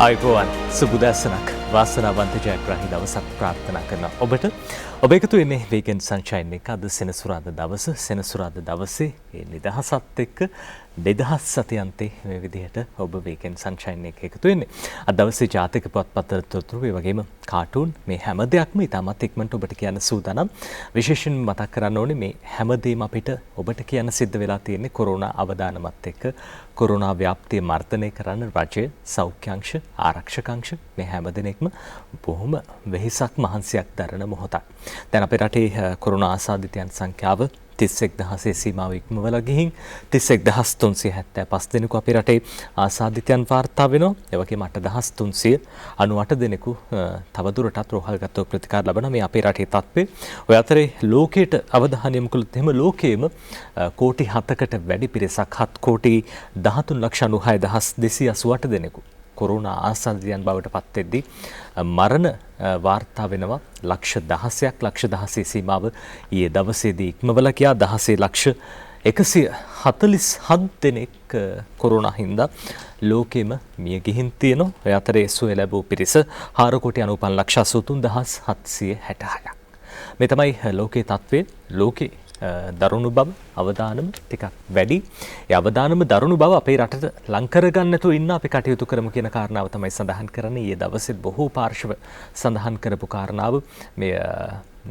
අයිබෝවන් සුබුදැසනක් වාසනාවන්ත ජයග්‍රාහී දවසක් ප්‍රාර්ථනා කරන ඔබට ඔබ එකතු වෙන්නේ වීකෙන්ඩ් සන්ෂයින් එක. අද සෙනසුරාදා දවසේ නිදහසත් එක්ක 2000 සතියන්තේ මේ විදිහට ඔබ වීකෙන්ඩ් සන්ෂයින් එක එකතු වෙන්නේ. අද දවසේ ජාතික පුවත්පත් තොරතුරු ඒ වගේම කාටුන් මේ හැම දෙයක්ම ඉතාමත් ඉක්මනට ඔබට කියන්න සූදානම්. විශේෂයෙන් මතක් කරන්න ඕනේ මේ හැමදේම අපිට ඔබට කියන්න සිද්ධ වෙලා තියෙන්නේ කොරෝනා අවදානමත් එක්ක කොරෝනා ව්‍යාප්තිය මර්ධනය කරන්න රජය සෞඛ්‍යාංශ ආරක්ෂකාංශ මේ හැම දෙනෙක්ම බොහොම වෙහෙසක් මහන්සියක් දරන මොහොතක්. දැන් අපේ රටේ කොරෝනා ආසාදිතයන් සංඛ්‍යාව 31000 සීමාව ඉක්මවලා ගිහින් 31375 දෙනෙකු අපේ රටේ ආසාදිතයන් වාර්තා වෙනවා. ඒ වගේම 8398 දෙනෙකු තවදුරටත් රෝහල්ගත ප්‍රතිකාර ලබන මේ අපේ රටේ තත්ත්වය. ඔය අතරේ ලෝකයට අවධානය යොමු කළොත් එහෙම ලෝකයේම කෝටි 7කට වැඩි පිරිසක් 7 කෝටි 1396288 දෙනෙකු කොරෝනා ආසාදිතයන් බවට පත් වෙද්දී මරණ වාර්තා වෙනවා ලක්ෂ 16ක් ලක්ෂ 16 සීමාව ඊයේ දවසේදී ඉක්මවලා ගියා. 16 ලක්ෂ 147 දෙනෙක් කොරෝනා හින්දා ලෝකෙම මිය ගිහින් තියෙනවා. ඒ අතරේ සුවය ලැබූ පිරිස 4 කෝටි 95 ලක්ෂ 83766ක්. මේ තමයි ලෝකයේ තත්ත්වය. ලෝකේ දරුණු බව අවදානම ටිකක් වැඩි. ඒ අවදානම දරුණු බව අපේ රටට ලං කරගන්න නැතුව ඉන්න අපි කටයුතු කරමු කියන කාරණාව තමයි සඳහන් කරන්නේ. ඊයේ දවසේ බොහෝ පාර්ශව සඳහන් කරපු කාරණාව මේ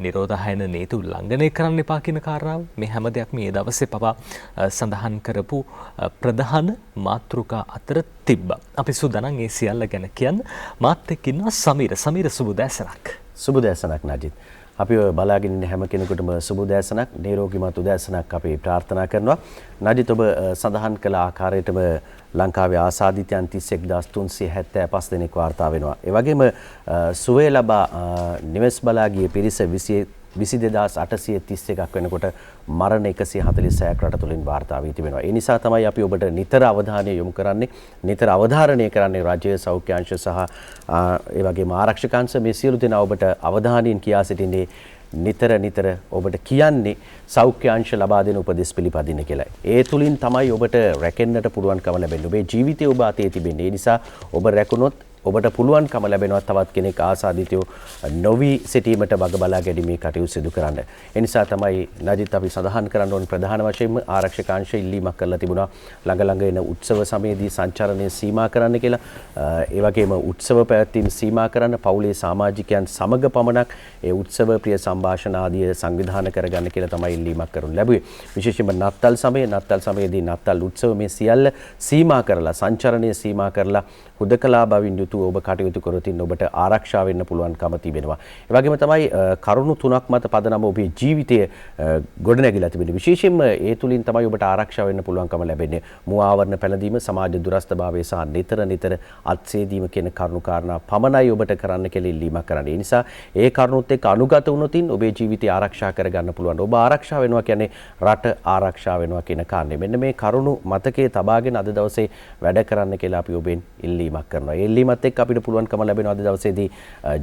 නිරෝධායන නීති උල්ලංඝනය කරන්න එපා කියන කාරණාව. මේ හැම දෙයක්ම ඊයේ දවසේ පවා සඳහන් කරපු ප්‍රධාන මාතෘකා අතර තිබ්බා. අපි සූදානම් ඒ සියල්ල ගැන කියන්න. මාත් එක්ක ඉන්නවා සමීර සුබදෑසනක්. සුබදෑසනක් නජිත්. අපි බලාගෙන ඉන්න හැම කෙනෙකුටම සුබදෑසනක් නිරෝගීමත් උදෑසනක් අපි ප්‍රාර්ථනා කරනවා. නජිත් ඔබ සඳහන් කළ ආකාරයටම ලංකාවේ ආසාදිතයන් 31375 දෙනෙක් වාර්තා වෙනවා. ඒ වගේම සුවය ලබා නිවෙස් බලා ගිය පිරිස 22831ක් වෙනකොට මරණ 146ක් රට තුලින් වාර්තා වී තිබෙනවා. ඒ නිසා තමයි අපි ඔබට නිතර අවධානය යොමු කරන්නේ, නිතර අවධාරණය කරන්නේ රාජ්‍ය සෞඛ්‍යාංශ සහ ඒ වගේම ආරක්ෂකාංශ මේ සියලු දෙනා ඔබට අවධානයෙන් කියා සිටින්නේ නිතර ඔබට කියන්නේ සෞඛ්‍යාංශ ලබා දෙන උපදෙස් පිළිපදින්න කියලා. ඒ තුලින් තමයි ඔබට රැකෙන්නට පුළුවන්කම ලැබෙන්නේ. ඔබේ ජීවිතය ඔබ අතේ තිබෙන්නේ. ඒ නිසා ඔබ රැකුණොත් ඔබට පුළුවන්කම ලැබෙනවා තවත් කෙනෙක් ආසාදිතයෝ නොවි සිටීමට වග බලා ගැනීමේ කටයුතු සිදු කරන්න. ඒ නිසා තමයි නජිත් අපි සඳහන් කරන්න ඕනේ ප්‍රධාන වශයෙන්ම ආරක්ෂකාංශ ඉල්ලීමක් කරලා තිබුණා ළඟ එන උත්සව සමයේදී සංචාරණය සීමා කරන්න කියලා. ඒ වගේම උත්සව පැවැත්වීම සීමා කරන්න පවුලේ සමාජිකයන් සමග පමණක් ඒ උත්සව ප්‍රිය සංഭാෂණ ආදිය සංවිධානය කරගන්න කියලා තමයි ඉල්ලීමක් කරනු ලැබුවේ. විශේෂයෙන්ම නත්තල් සමයේදී නත්තල් උත්සව මේ සියල්ල සීමා කරලා සංචාරණය සීමා කරලා හුදකලා බවින් යුතුව ඔබ කටයුතු කරොත් ඔබට ආරක්ෂා වෙන්න පුළුවන්කම තිබෙනවා. ඒ වගේම තමයි කරුණු තුනක් මත පදනම ඔබේ ජීවිතය ගොඩනැගිලා තිබෙනවා. විශේෂයෙන්ම ඒ තුලින් තමයි ඔබට ආරක්ෂා වෙන්න පුළුවන්කම ලැබෙන්නේ. මුව ආවරණ පැළඳීම, සමාජ දුරස්ථභාවය සහ නිතර අත්සේදීම කියන කරුණු කාරණා පමණයි ඔබට කරන්න කියලා ඉල්ලීමක් කරන්නේ. ඒ නිසා ඒ කරුණුත් එක්ක අනුගත වුණොත් ඔබේ ජීවිතය ආරක්ෂා කරගන්න පුළුවන්. ඔබ ආරක්ෂා වෙනවා කියන්නේ රට ආරක්ෂා වෙනවා කියන කාරණේ. මෙන්න මේ කරුණු මතකයේ තබාගෙන අද දවසේ වැඩ කරන්න කියලා අපි ඔබෙන් ඉල්ලීමක් කරනවා. ඒ ඉල්ලීමත් එක්ක අපිට පුළුවන්කම ලැබෙනවා අද දවසේදී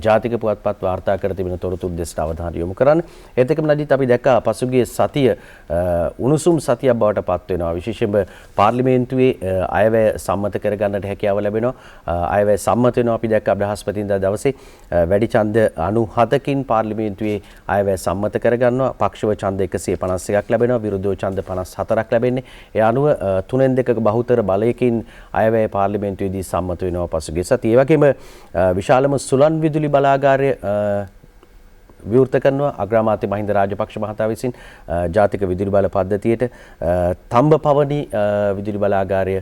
ජාතික පුවත්පත් වාර්තා කර තිබෙන තොරතුරු දෙසට අවධානය යොමු කරන්න. ඒත් එක්කම නජිත් අපි දැක්කා පසුගිය සතිය උණුසුම් සතියක් බවට පත් වෙනවා. විශේෂයෙන්ම පාර්ලිමේන්තුවේ අයවැය සම්මත කරගන්නට හැකියාව ලැබෙනවා. අයවැය සම්මත වෙනවා අපි දැක්කා බ්‍රහස්පතින්දා දවසේ වැඩි ඡන්ද 97කින් පාර්ලිමේන්තුවේ අයවැය සම්මත කරගන්නවා. පක්ෂව ඡන්ද 151ක් ලැබෙනවා. විරුද්ධව ඡන්ද 54ක් ලැබෙන්නේ. ඒ අනුව 3/2ක බහුතර බලයකින් අයවැය පාර්ලිමේන්තුවේදී සම්මත වෙනවා පසුගිය සතියේ. ඒ වගේම විශාලම සුළං විදුලි බලාගාරය විවෘත කරනවා අග්‍රාමාත්‍ය මහින්ද රාජපක්ෂ මහතා විසින් ජාතික විදුලි බල පද්ධතියට තම්බපවණි විදුලි බලාගාරය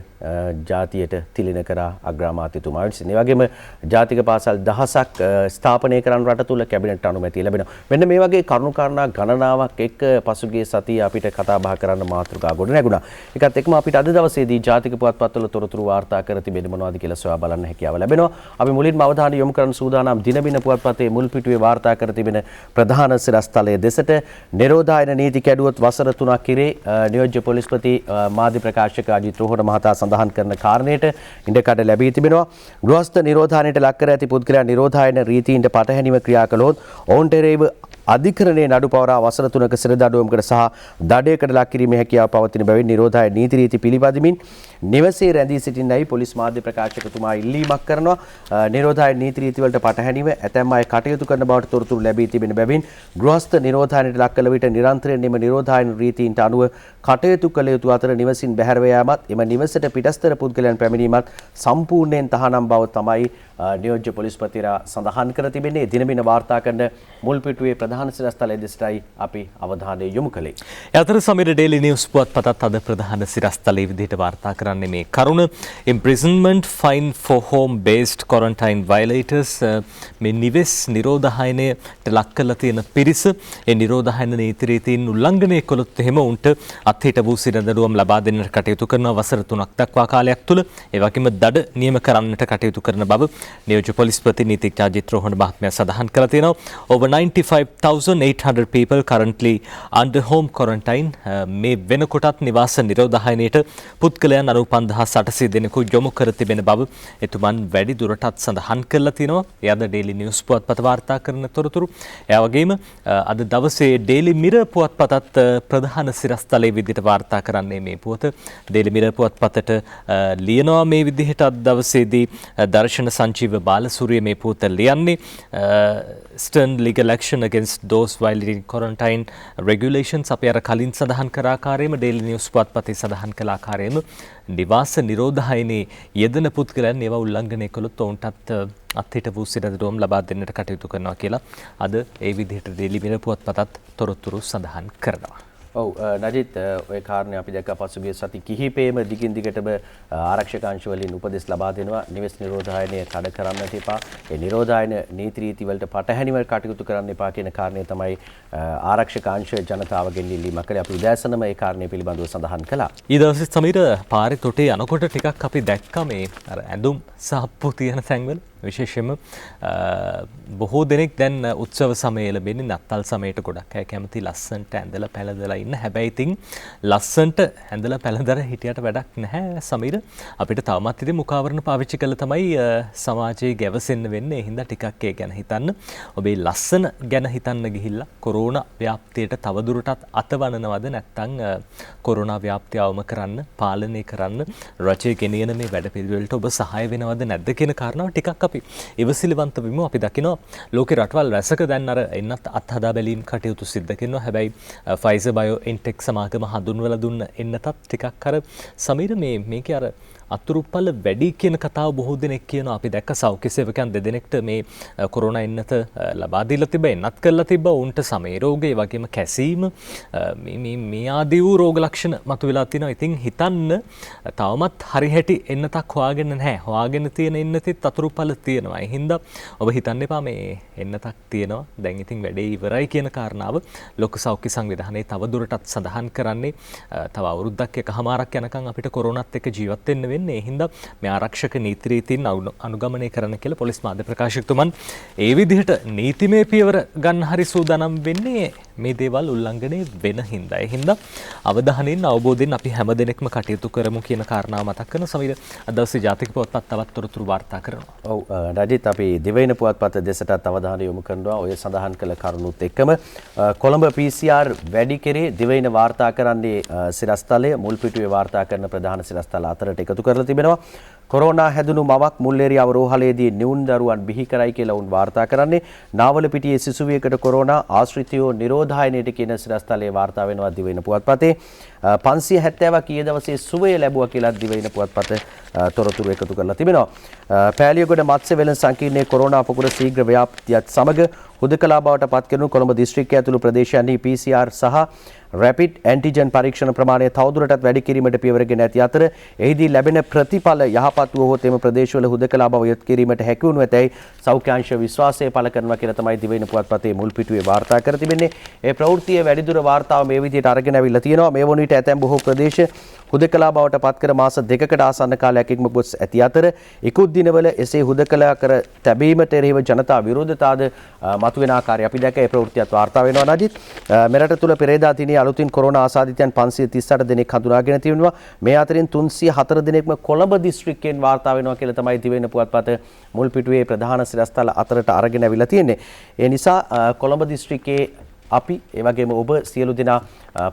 ජාතියට තිලින කරා අග්‍රාමාත්‍යතුමා විසින්. ඒ වගේම ජාතික පාසල් 1000ක් ස්ථාපනය කරන රට තුල කැබිනට් අනුමැතිය ලැබෙනවා. මෙන්න මේ වගේ කරුණු කාරණා ගණනාවක් එක්ක පසුගිය සතියේ අපිට කතා බහ කරන්න මාතෘකා ගොඩ නැගුණා. ඒකත් එක්කම අපිට අද දවසේදී ජාතික පුවත්පත්වල තොරතුරු වාර්තා කර තිබෙන්නේ මොනවද කියලා සොයා බලන්න හැකියාව ලැබෙනවා. අපි මුලින්ම අවධානය යොමු කරන සූදානම් දිනබින පුවත්පතේ මුල් පිටුවේ වාර්තා කර තිබෙන ප්‍රධාන සිරස්තලයේ දෙසට නිරෝධායන නීති කැඩුවොත් වසර 3ක් ඉරේ නියෝජ්‍ය පොලිස්පති මාධ්‍ය ප්‍රකාශක අජිත් රෝහණ මහතා සඳහන් කරන කාරණයට ඉඩකඩ ලැබී තිබෙනවා. ගෘහස්ත නිරෝධායනයට ලක් කර ඇති පුද්ගලයන් නිරෝධායන රීතීන්ට පටහැනිව ක්‍රියා කළොත් ඔවුන්ට එරෙහිව අධිකරණයේ නඩු පවරා වසර 3ක සිරදඬුවමකට සහ දඩයකට ලක් කිරීමේ හැකියාව පවතින බැවින් නිරෝධායන නීති රීති පිළිපදිමින් නිවසේ රැඳී සිටින්නයි පොලිස් මාධ්‍ය ප්‍රකාශකතුමා ඉල්ලීමක් කරනවා. නිරෝධායන නීති රීති වලට පටහැනිව ඇතැම් අය කටයුතු කරන බවට තොරතුරු ලැබී තිබෙන බැවින් ගෘහස්ත නිරෝධායනයට ලක් කළ විට නිරන්තරයෙන් එම නිරෝධායන රීතීන්ට අනුව කටයුතු කළ යුතු අතර නිවසින් බැහැර යාමත් එම නිවසට පිටස්තර පුද්ගලයන් පැමිණීමත් සම්පූර්ණයෙන් තහනම් බව තමයි නියෝජ්‍ය පොලිස්පතිවරයා සඳහන් කර තිබෙන්නේ. දිනමින වාර්තා කරන මුල් පිටුවේ ප්‍රධාන සිරස්තලයේ දෙසටයි අපි අවධානය යොමු කළේ. අතර සමීර ඩේලි නිවුස් පුවත්පතත් අද ප්‍රධාන සිරස්තලයේ විදිහට වාර්තා කරන්නේ මේ කරුණ imprisonment fine for home based quarantine violators මේ නිවෙස් නිරෝධායනයට ලක් කරලා තියෙන පිරිස ඒ නිරෝධායන නීති රීතීන් උල්ලංඝනය කළොත් එහෙම උන්ට අත්හිට වූ සිරදඬුවම් ලබා දෙන්නට කටයුතු කරන වසර 3ක් දක්වා කාලයක් තුල ඒ වගේම දඩ නියම කරන්නට කටයුතු කරන බව නියෝජ්‍ය පොලිස්පති නීතිඥ අජිත් රෝහණ මහත්මයා සඳහන් කරලා තියෙනවා. over 95,800 people currently under home quarantine මේ වෙනකොටත් නිවාස නිරෝධායනයට පුද්ගලයන් 95,800 දෙනෙකු යොමු කර තිබෙන බව එතුමන් වැඩි දුරටත් සඳහන් කරලා තියෙනවා. ඒ අද ඩේලි නිවුස් පුවත්පත වාර්තා කරන තොරතුරු. ඒ වගේම අද දවසේ ඩේලි මිරර් පුවත්පතත් ප්‍රධාන සිරස්තලයේ විදිහට වාර්තා කරන්නේ මේ පුවත. ඩේලි මිරර් පුවත්පතට ලියනවා මේ විදිහට අද දවසේදී දර්ශන සංජීව බාලසූරිය මේ පුවත ලියන්නේ stern legal action against those violating quarantine regulations. අපි අර කලින් සඳහන් කර ආකාරයෙන්ම ඩේලි නිවුස් පුවත්පතේ සඳහන් කළ ආකාරයෙන්ම නිවාස නිරෝධායනයේ යෙදෙන පුද්ගලයන් ඒවා උල්ලංඝනය කළොත් ඔවුන්ටත් අත්හිට වූ සිරදඬුවම් ලබා දෙන්නට කටයුතු කරනවා කියලා අද ඒ විදිහට ඩේලි මිරර් පුවත්පතත් තොරතුරු සඳහන් කරනවා. ඔව් නජිත් ඔය කාරණේ අපි දැක්ක පසුගිය සති කිහිපෙම දිගින් දිගටම ආරක්ෂක අංශ වලින් උපදෙස් ලබා දෙනවා නිවෙස් නිරෝධායනය කඩ කරන්නට එපා. ඒ නිරෝධායන නීති රීති වලට පටහැනිව කටයුතු කරන්න එපා කියන කාරණේ තමයි ආරක්ෂක අංශ ජනතාවගෙන් ඉල්ලීමක් කළේ. අපි උදෑසනම ඒ කාරණේ පිළිබඳව සඳහන් කළා. ඊ දවසේ සමීර පාරේ තොටේ යනකොට ටිකක් අපි දැක්කා මේ අර ඇඳුම් සාප්පු තියෙන තැන්වල විශේෂයෙන්ම බොහෝ දෙනෙක් දැන් උත්සව සමයේ ලැබෙන්නේ නත්තල් සමයට ගොඩක් අය කැමති ලස්සනට ඇඳලා පැළඳලා ඉන්න. හැබැයි ඉතින් ලස්සනට ඇඳලා පැළඳලා හිටියට වැඩක් නැහැ සමීර. අපිට තවමත් ඉතින් මුඛාවරණ පාවිච්චි කළා තමයි සමාජයේ ගැවසෙන්න වෙන්නේ. ඒ හින්දා ටිකක් ඒ ගැන හිතන්න. ඔබේ ලස්සන ගැන හිතන්න ගිහිල්ලා කොරෝනා ව්‍යාප්තියට තවදුරටත් අතවනනවද නැත්නම් කොරෝනා ව්‍යාප්තිය අවම කරන්න පාලනය කරන්න රජයේ ගෙනියන මේ වැඩපිළිවෙලට ඔබ සහාය වෙනවද නැද්ද කියන කාරණාව ටිකක් අපි ඉවසිලිවන්ත වෙමු. අපි දකිනවා ලෝකේ රටවල් රැසක දැන් අර එන්නත් අත්හදා බැලීම් කටයුතු සිද්ධ කරනවා. හැබැයි ෆයිසර් බයෝඑන්ටෙක් සමාගම හඳුන්වලා දුන්න එන්නතත් ටිකක් අර සමීර මේකේ අර අතුරුපල වැඩි කියන කතාව බොහෝ දෙනෙක් කියනවා. අපි දැක්ක සෞඛ්‍ය සේවකයන් දෙදෙනෙක්ට මේ කොරෝනා එන්නත ලබා දීලා තිබ්බා, එන්නත් කරලා තිබ්බා. උන්ට සමේ රෝගය වගේම කැසීම මේ ආදී වූ රෝග ලක්ෂණ මතුවලා තිනවා. ඉතින් හිතන්න තවමත් හරි හැටි එන්නතක් හොයාගෙන නැහැ. හොයාගෙන තියෙන එන්නතෙත් අතුරුපල තියෙනවා. ඒ හින්දා ඔබ හිතන්න එපා මේ එන්නතක් තියෙනවා. දැන් ඉතින් වැඩේ ඉවරයි කියන කාරණාව ලෝක සෞඛ්‍ය සංවිධානයේ තව දුරටත් සඳහන් කරන්නේ තව අවුරුද්දක් එකහමාරක් යනකම් අපිට කොරෝනාත් එක්ක ජීවත් වෙන්න වෙන්නේ. ඒ හින්දා මේ ආරක්ෂක නීති රීතීන් අනුගමනය කරන්න කියලා පොලිස් මාධ්‍ය ප්‍රකාශකතුමන් ඒ විදිහට නීතිමය පියවර ගන්න හරි සූදානම් වෙන්නේ මේ දේවල් උල්ලංඝනය වෙන හින්දා. ඒ හින්දා අවධානයෙන් අවබෝධයෙන් අපි හැම දෙනෙක්ම කටයුතු කරමු කියන කාරණාව මතක් කරන සමීර අද දවසේ ජාතික පුවත්පත් තවත් තොරතුරු වාර්තා කරනවා. ඔව් රජිත් අපි දිවයින පුවත්පත් දෙසටත් අවධානය යොමු කරනවා. ඔය සඳහන් කළ කරුණුත් එක්කම කොළඹ PCR වැඩි කෙරේ දිවයින වාර්තා කරන්නේ සිරස්තලය මුල් පිටුවේ වාර්තා කරන ප්‍රධාන සිරස්තල අතරට එකතු කරලා තිබෙනවා. කොරෝනා හැදුණු මවක් මුල්ලේරියාව රෝහලේදී නිවුන් දරුවන් බිහි කරයි කියලා උන් වාර්තා කරන්නේ. නාවලපිටියේ සිසුවියකට කොරෝනා ආශ්‍රිතයෝ නිරෝධායනයට කියන සිරස්තලයේ වාර්තා වෙනවා දිවයින පුවත්පතේ. 570ක් ඊයේ දවසේ සුවය ලැබුවා කියලා දිවයින පුවත්පත තොරතුරු එකතු කරලා තිබෙනවා. පෑලියගොඩ මත්ස්‍ය වෙළඳ සංකීර්ණයේ කොරෝනා පොකුර ශීඝ්‍ර ව්‍යාප්තියත් සමග හුදකලා බවට පත් කරනු කොළඹ දිස්ත්‍රික්කය ඇතුළු ප්‍රදේශයන්හි PCR සහ රැපිඩ් ඇන්ටිජන් පරීක්ෂණ ප්‍රමාණය තවදුරටත් වැඩි කිරීමට පියවරගෙන ඇති අතර එහිදී ලැබෙන ප්‍රතිඵල යහපත් වුවහොත් එම ප්‍රදේශවල හුදකලා බව යොත් කිරීමට හැකි වනු ඇතැයි සෞඛ්‍ය අංශ විශ්වාසය පළ කරනවා කියලා තමයි දිවයින පුවත්පතේ මුල් පිටුවේ වාර්තා කර තිබෙන්නේ. ඒ ප්‍රවෘත්තියේ වැඩිදුර වාර්තාව මේ විදිහට අරගෙන අවිල්ලා තියෙනවා. මේ වන විට ඇතැම් බොහෝ ප්‍රදේශ හුදකලා බවට පත්කර මාස 2කට ආසන්න කාලයක් ඉක්ම ගොස් ඇති අතර ඉකුත් දිනවල එසේ හුදකලා කර තැබීමට එරෙහිව ජනතා විරෝධතාවද මතුවෙන ආකාරය අපි දැක ඒ ප්‍රවෘත්තියත් වාර්තා වෙනවා නජිත්. මෙරට තුල පෙරේදා දිනේ අලුතින් කොරෝනා ආසාදිතයන් 538 දෙනෙක් හඳුනාගෙන තිබෙනවා. මේ අතරින් 304 දෙනෙක්ම කොළඹ දිස්ත්‍රික්කයෙන් වාර්තා වෙනවා කියලා තමයි දිවෙන පුවත්පත මුල් පිටුවේ ප්‍රධාන සිරස්තල අතරට අරගෙන අවිලා තියෙන්නේ. ඒ නිසා කොළඹ දිස්ත්‍රික්කයේ අපි ඒ වගේම ඔබ සියලු දෙනා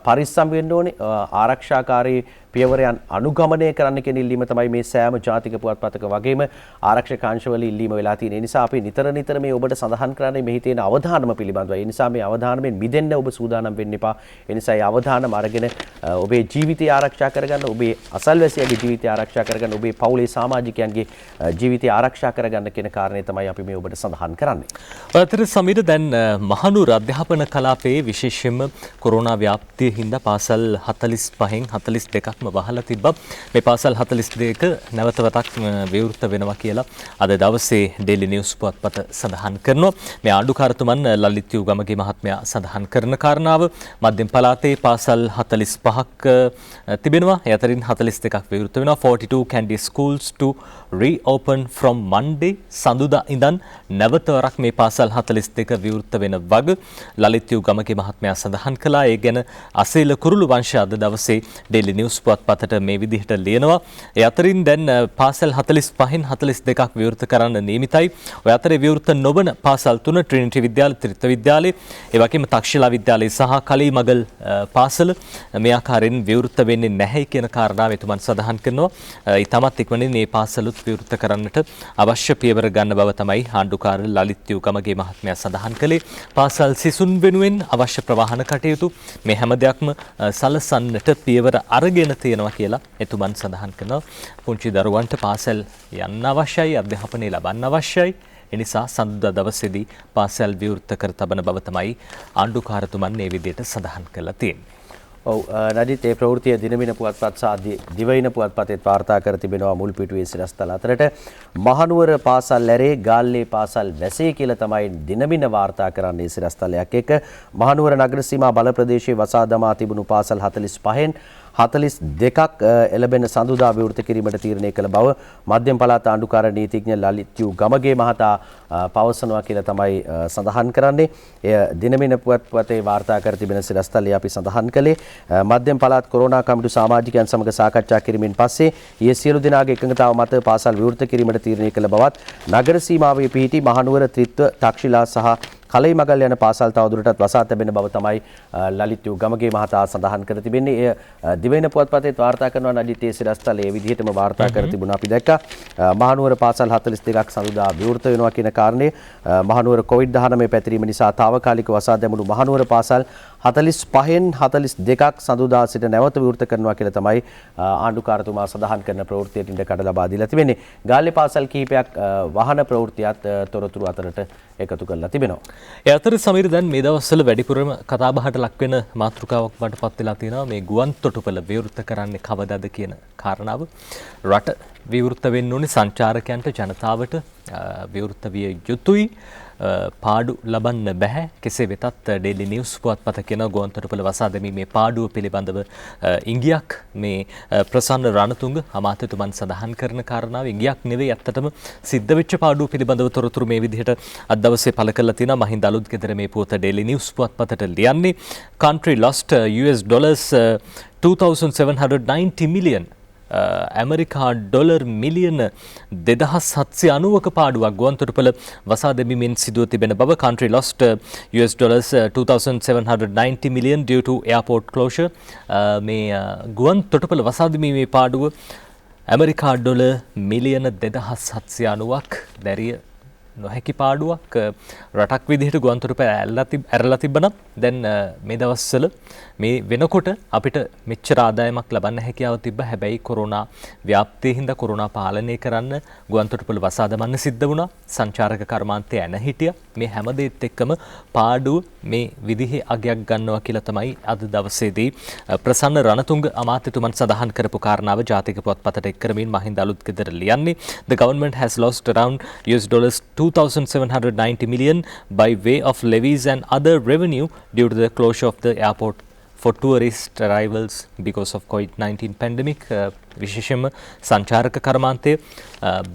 පරිස්සම් වෙන්න ඕනේ. ආරක්ෂාකාරී පියවරයන් අනුගමනය කරන්න කියන ඉල්ලීම තමයි මේ සෑම ජාතික පුවත්පතක වගේම ආරක්ෂක අංශවල ඉල්ලීම වෙලා තියෙන. ඒ නිසා අපි නිතර මේ ඔබට සඳහන් කරන්නේ මෙහි තියෙන අවධානම පිළිබඳව. ඒ නිසා මේ අවධානයෙන් මිදෙන්න ඔබ සූදානම් වෙන්න එපා. ඒ නිසා ඒ අවධානම අරගෙන ඔබේ ජීවිතය ආරක්ෂා කරගන්න, ඔබේ අසල්වැසියාගේ ජීවිතය ආරක්ෂා කරගන්න, ඔබේ පවුලේ සමාජිකයන්ගේ ජීවිතය ආරක්ෂා කරගන්න කියන කාරණේ තමයි අපි මේ ඔබට සඳහන් කරන්නේ. අතර සමීර දැන් මහනුවර අධ්‍යාපන කලාපයේ විශේෂයෙන්ම කොරෝනා ව්‍යාප්තිය හින්දා පාසල් 45න් 42ක්ම වහලා තිබ්බා. මේ පාසල් 42ක නැවත වතක් විවෘත වෙනවා කියලා අද දවසේ ඩේලි නිවුස් පුවත්පත සඳහන් කරනවා. මේ ආණ්ඩුකාරතුමන් ලලිත් යුගමගේ මහත්මයා සඳහන් කරන කාරණාව මධ්‍යම පළාතේ පාසල් 45ක් තිබෙනවා. ඒ අතරින් 42ක් විවෘත වෙනවා. 42 candy schools to reopen from Monday. සඳුදා ඉඳන් නැවත වරක් මේ පාසල් 42 විවෘත වෙන වග ලලිත් යුගමගේ මහත්මයා සඳහන් කළා. ඒ ගැන අසීල කුරුළු වංශය අද දවසේ ඩේලි නිවුස් පුවත්පතට මේ විදිහට ලියනවා. ඒ අතරින් දැන් පාසල් 45න් 42ක් විවෘත කරන්න නියමිතයි. ඔය අතරේ විවෘත නොවන පාසල් 3 ට්‍රිනිටි විද්‍යාලය, ත්‍රිත්ව විද්‍යාලය, ඒ වගේම තක්ෂිලා විද්‍යාලය සහ කලීමගල් පාසල මේ ආකාරයෙන් විවෘත වෙන්නේ නැහැ කියන කාරණාව එතුමන් සඳහන් කරනවා. ඊටමත් ඉක්මනින් මේ පාසලුත් විවෘත කරන්නට අවශ්‍ය පියවර ගන්න බව තමයි ආණ්ඩුකාර ලලිත් යුගමගේ මහත්මයා සඳහන් කළේ. පාසල් සිසුන් වෙනුවෙන් අවශ්‍ය ප්‍රවාහන කටයුතු මේ හැම දෙයක්ම සලසන්නට පියවර අරගෙන තියෙනවා කියලා එතුමන් සඳහන් කරනවා. පුංචි දරුවන්ට පාසල් යන්න අවශ්‍යයි, අධ්‍යාපනය ලබන්න අවශ්‍යයි. එනිසා සඳුදා දවසේදී පාසල් විවෘත කර තබන බව තමයි ආණ්ඩුකාරතුමන් මේ විදිහට සඳහන් කරලා තියෙන්නේ. ඔව් නජිත් ඒ ප්‍රවෘත්තිය දිනමින පුවත්පත් සහ දිවයින පුවත්පතේ වාර්තා කර තිබෙනවා මුල් පිටුවේ සිරස්තල අතරට. මහනුවර පාසල් ඇරේ ගාල්ලේ පාසල් වැසේ කියලා තමයි දිනමින වාර්තා කරන්නේ සිරස්තලයක් එක. මහනුවර නගර සීමා බල ප්‍රදේශයේ වසා දමා තිබුණු පාසල් 45න් 42ක් එළබෙන සඳුදා විවෘත කිරීමට තීරණය කළ බව මධ්‍යම පළාත ආණ්ඩුකාර නීතිඥ ලලිත් යුගමගේ මහතා පවසනවා කියලා තමයි සඳහන් කරන්නේ. එය දිනමින පුවත්පතේ වාර්තා කර තිබෙන සිරස්තලයේ අපි සඳහන් කළේ මධ්‍යම පළාත් කොරෝනා කමිටු සමාජිකයන් සමග සාකච්ඡා කිරීමෙන් පස්සේ ඊයේ සියලු දෙනාගේ එකඟතාව මත පාසල් විවෘත කිරීමට තීරණය කළ බවත් නගර සීමාවේ පිහිටි මහනුවර ත්‍රිත්ව තක්ෂිලා සහ කලයිමගල් යන පාසල් තවදුරටත් වසා තැබෙන බව තමයි ලලිත් යුගමගේ මහතා සඳහන් කර තිබෙන්නේ. එය දිවයින පුවත්පතේ වාර්තා කරනවා නජිත් ඒ සිරස්තලයේ විදිහටම වාර්තා කර තිබුණා. අපි දැක්කා මහනුවර පාසල් 42ක් සඳුදා විවෘත වෙනවා කියන කාරණේ. මහනුවර COVID-19 පැතිරීම නිසා తాවකාලික වසා දැමුණු මහනුවර පාසල් 45න් 42ක් සඳුදා සිට නැවත විවෘත කරනවා කියලා තමයි ආණ්ඩුකාරතුමා සඳහන් කරන ප්‍රවෘත්තියට ඉඩකඩ ලබා දීලා තිබෙන්නේ. ගාල්ලේ පාසල් කිහිපයක් වහන ප්‍රවෘත්තියත් තොරතුරු අතරට එකතු කරලා තිබෙනවා. ඒ අතර සමීර දැන් මේ දවස්වල වැඩිපුරම කතාබහට ලක් වෙන මාතෘකාවක් වඩපත් වෙලා තියෙනවා මේ ගුවන් තොටුපළ විවෘත කරන්නේ කවදාද කියන කාරණාව. රට විවෘත වෙන්න ඕනේ සංචාරකයන්ට, ජනතාවට විවෘත විය යුතුයි. පාඩු ලබන්න බෑ. කෙසේ වෙතත් ඩේලි නිවුස් පුවත්පත කියන ගුවන් තොටුපළ වසා දැමීමේ පාඩුව පිළිබඳව ඉංගියක් මේ ප්‍රසන්න රණතුංග අමාත්‍යතුමන් සඳහන් කරන කාරණාව ඉංගියක් නෙවෙයි ඇත්තටම සිද්ධ වෙච්ච පාඩුව පිළිබඳව තොරතුරු මේ විදිහට අද දවසේ පළ කරලා තියෙනවා. මහින්ද අලුත්ගෙදර මේ පුවත ඩේලි නිවුස් පුවත්පතට ලියන්නේ country lost $2,790 million America dollar මිලියන 2790ක පාඩුවක් ගුවන් තොටුපළ වසා දැමීමෙන් සිදුව තිබෙන බව. country lost $2,790 million due to airport closure. මේ ගුවන් තොටුපළ වසා දැමීමේ පාඩුව ඇමරිකා ඩොලර් මිලියන 2790ක් දැරිය නොහැකි පාඩුවක්. රටක් විදිහට ගුවන් තොටුපළ ඇරලා තිබ්බනම් දැන් මේ දවස්වල මේ වෙනකොට අපිට මෙච්චර ආදායමක් ලබන්න හැකියාව තිබ්බ. හැබැයි කොරෝනා ව්‍යාප්තිය හින්දා කොරෝනා පාලනය කරන්න ගුවන් තොටුපළ වසා දමන්න සිද්ධ වුණා. සංචාරක කර්මාන්තය ඇන හිටියා. මේ හැම දෙයත් එක්කම පාඩුව මේ විදිහේ අගයක් ගන්නවා කියලා තමයි අද දවසේදී ප්‍රසන්න රණතුංග අමාත්‍යතුමන් සඳහන් කරපු කාරණාව ජාතික පුවත්පතට එක් කරමින් මහින්ද අලුත්ගෙදර ලියන්නේ. The government has lost around $2,790 million by way of levies and other revenue due to the closure of the airport for tourist arrivals because of COVID-19 pandemic. විශේෂයෙන්ම සංචාරක කර්මාන්තය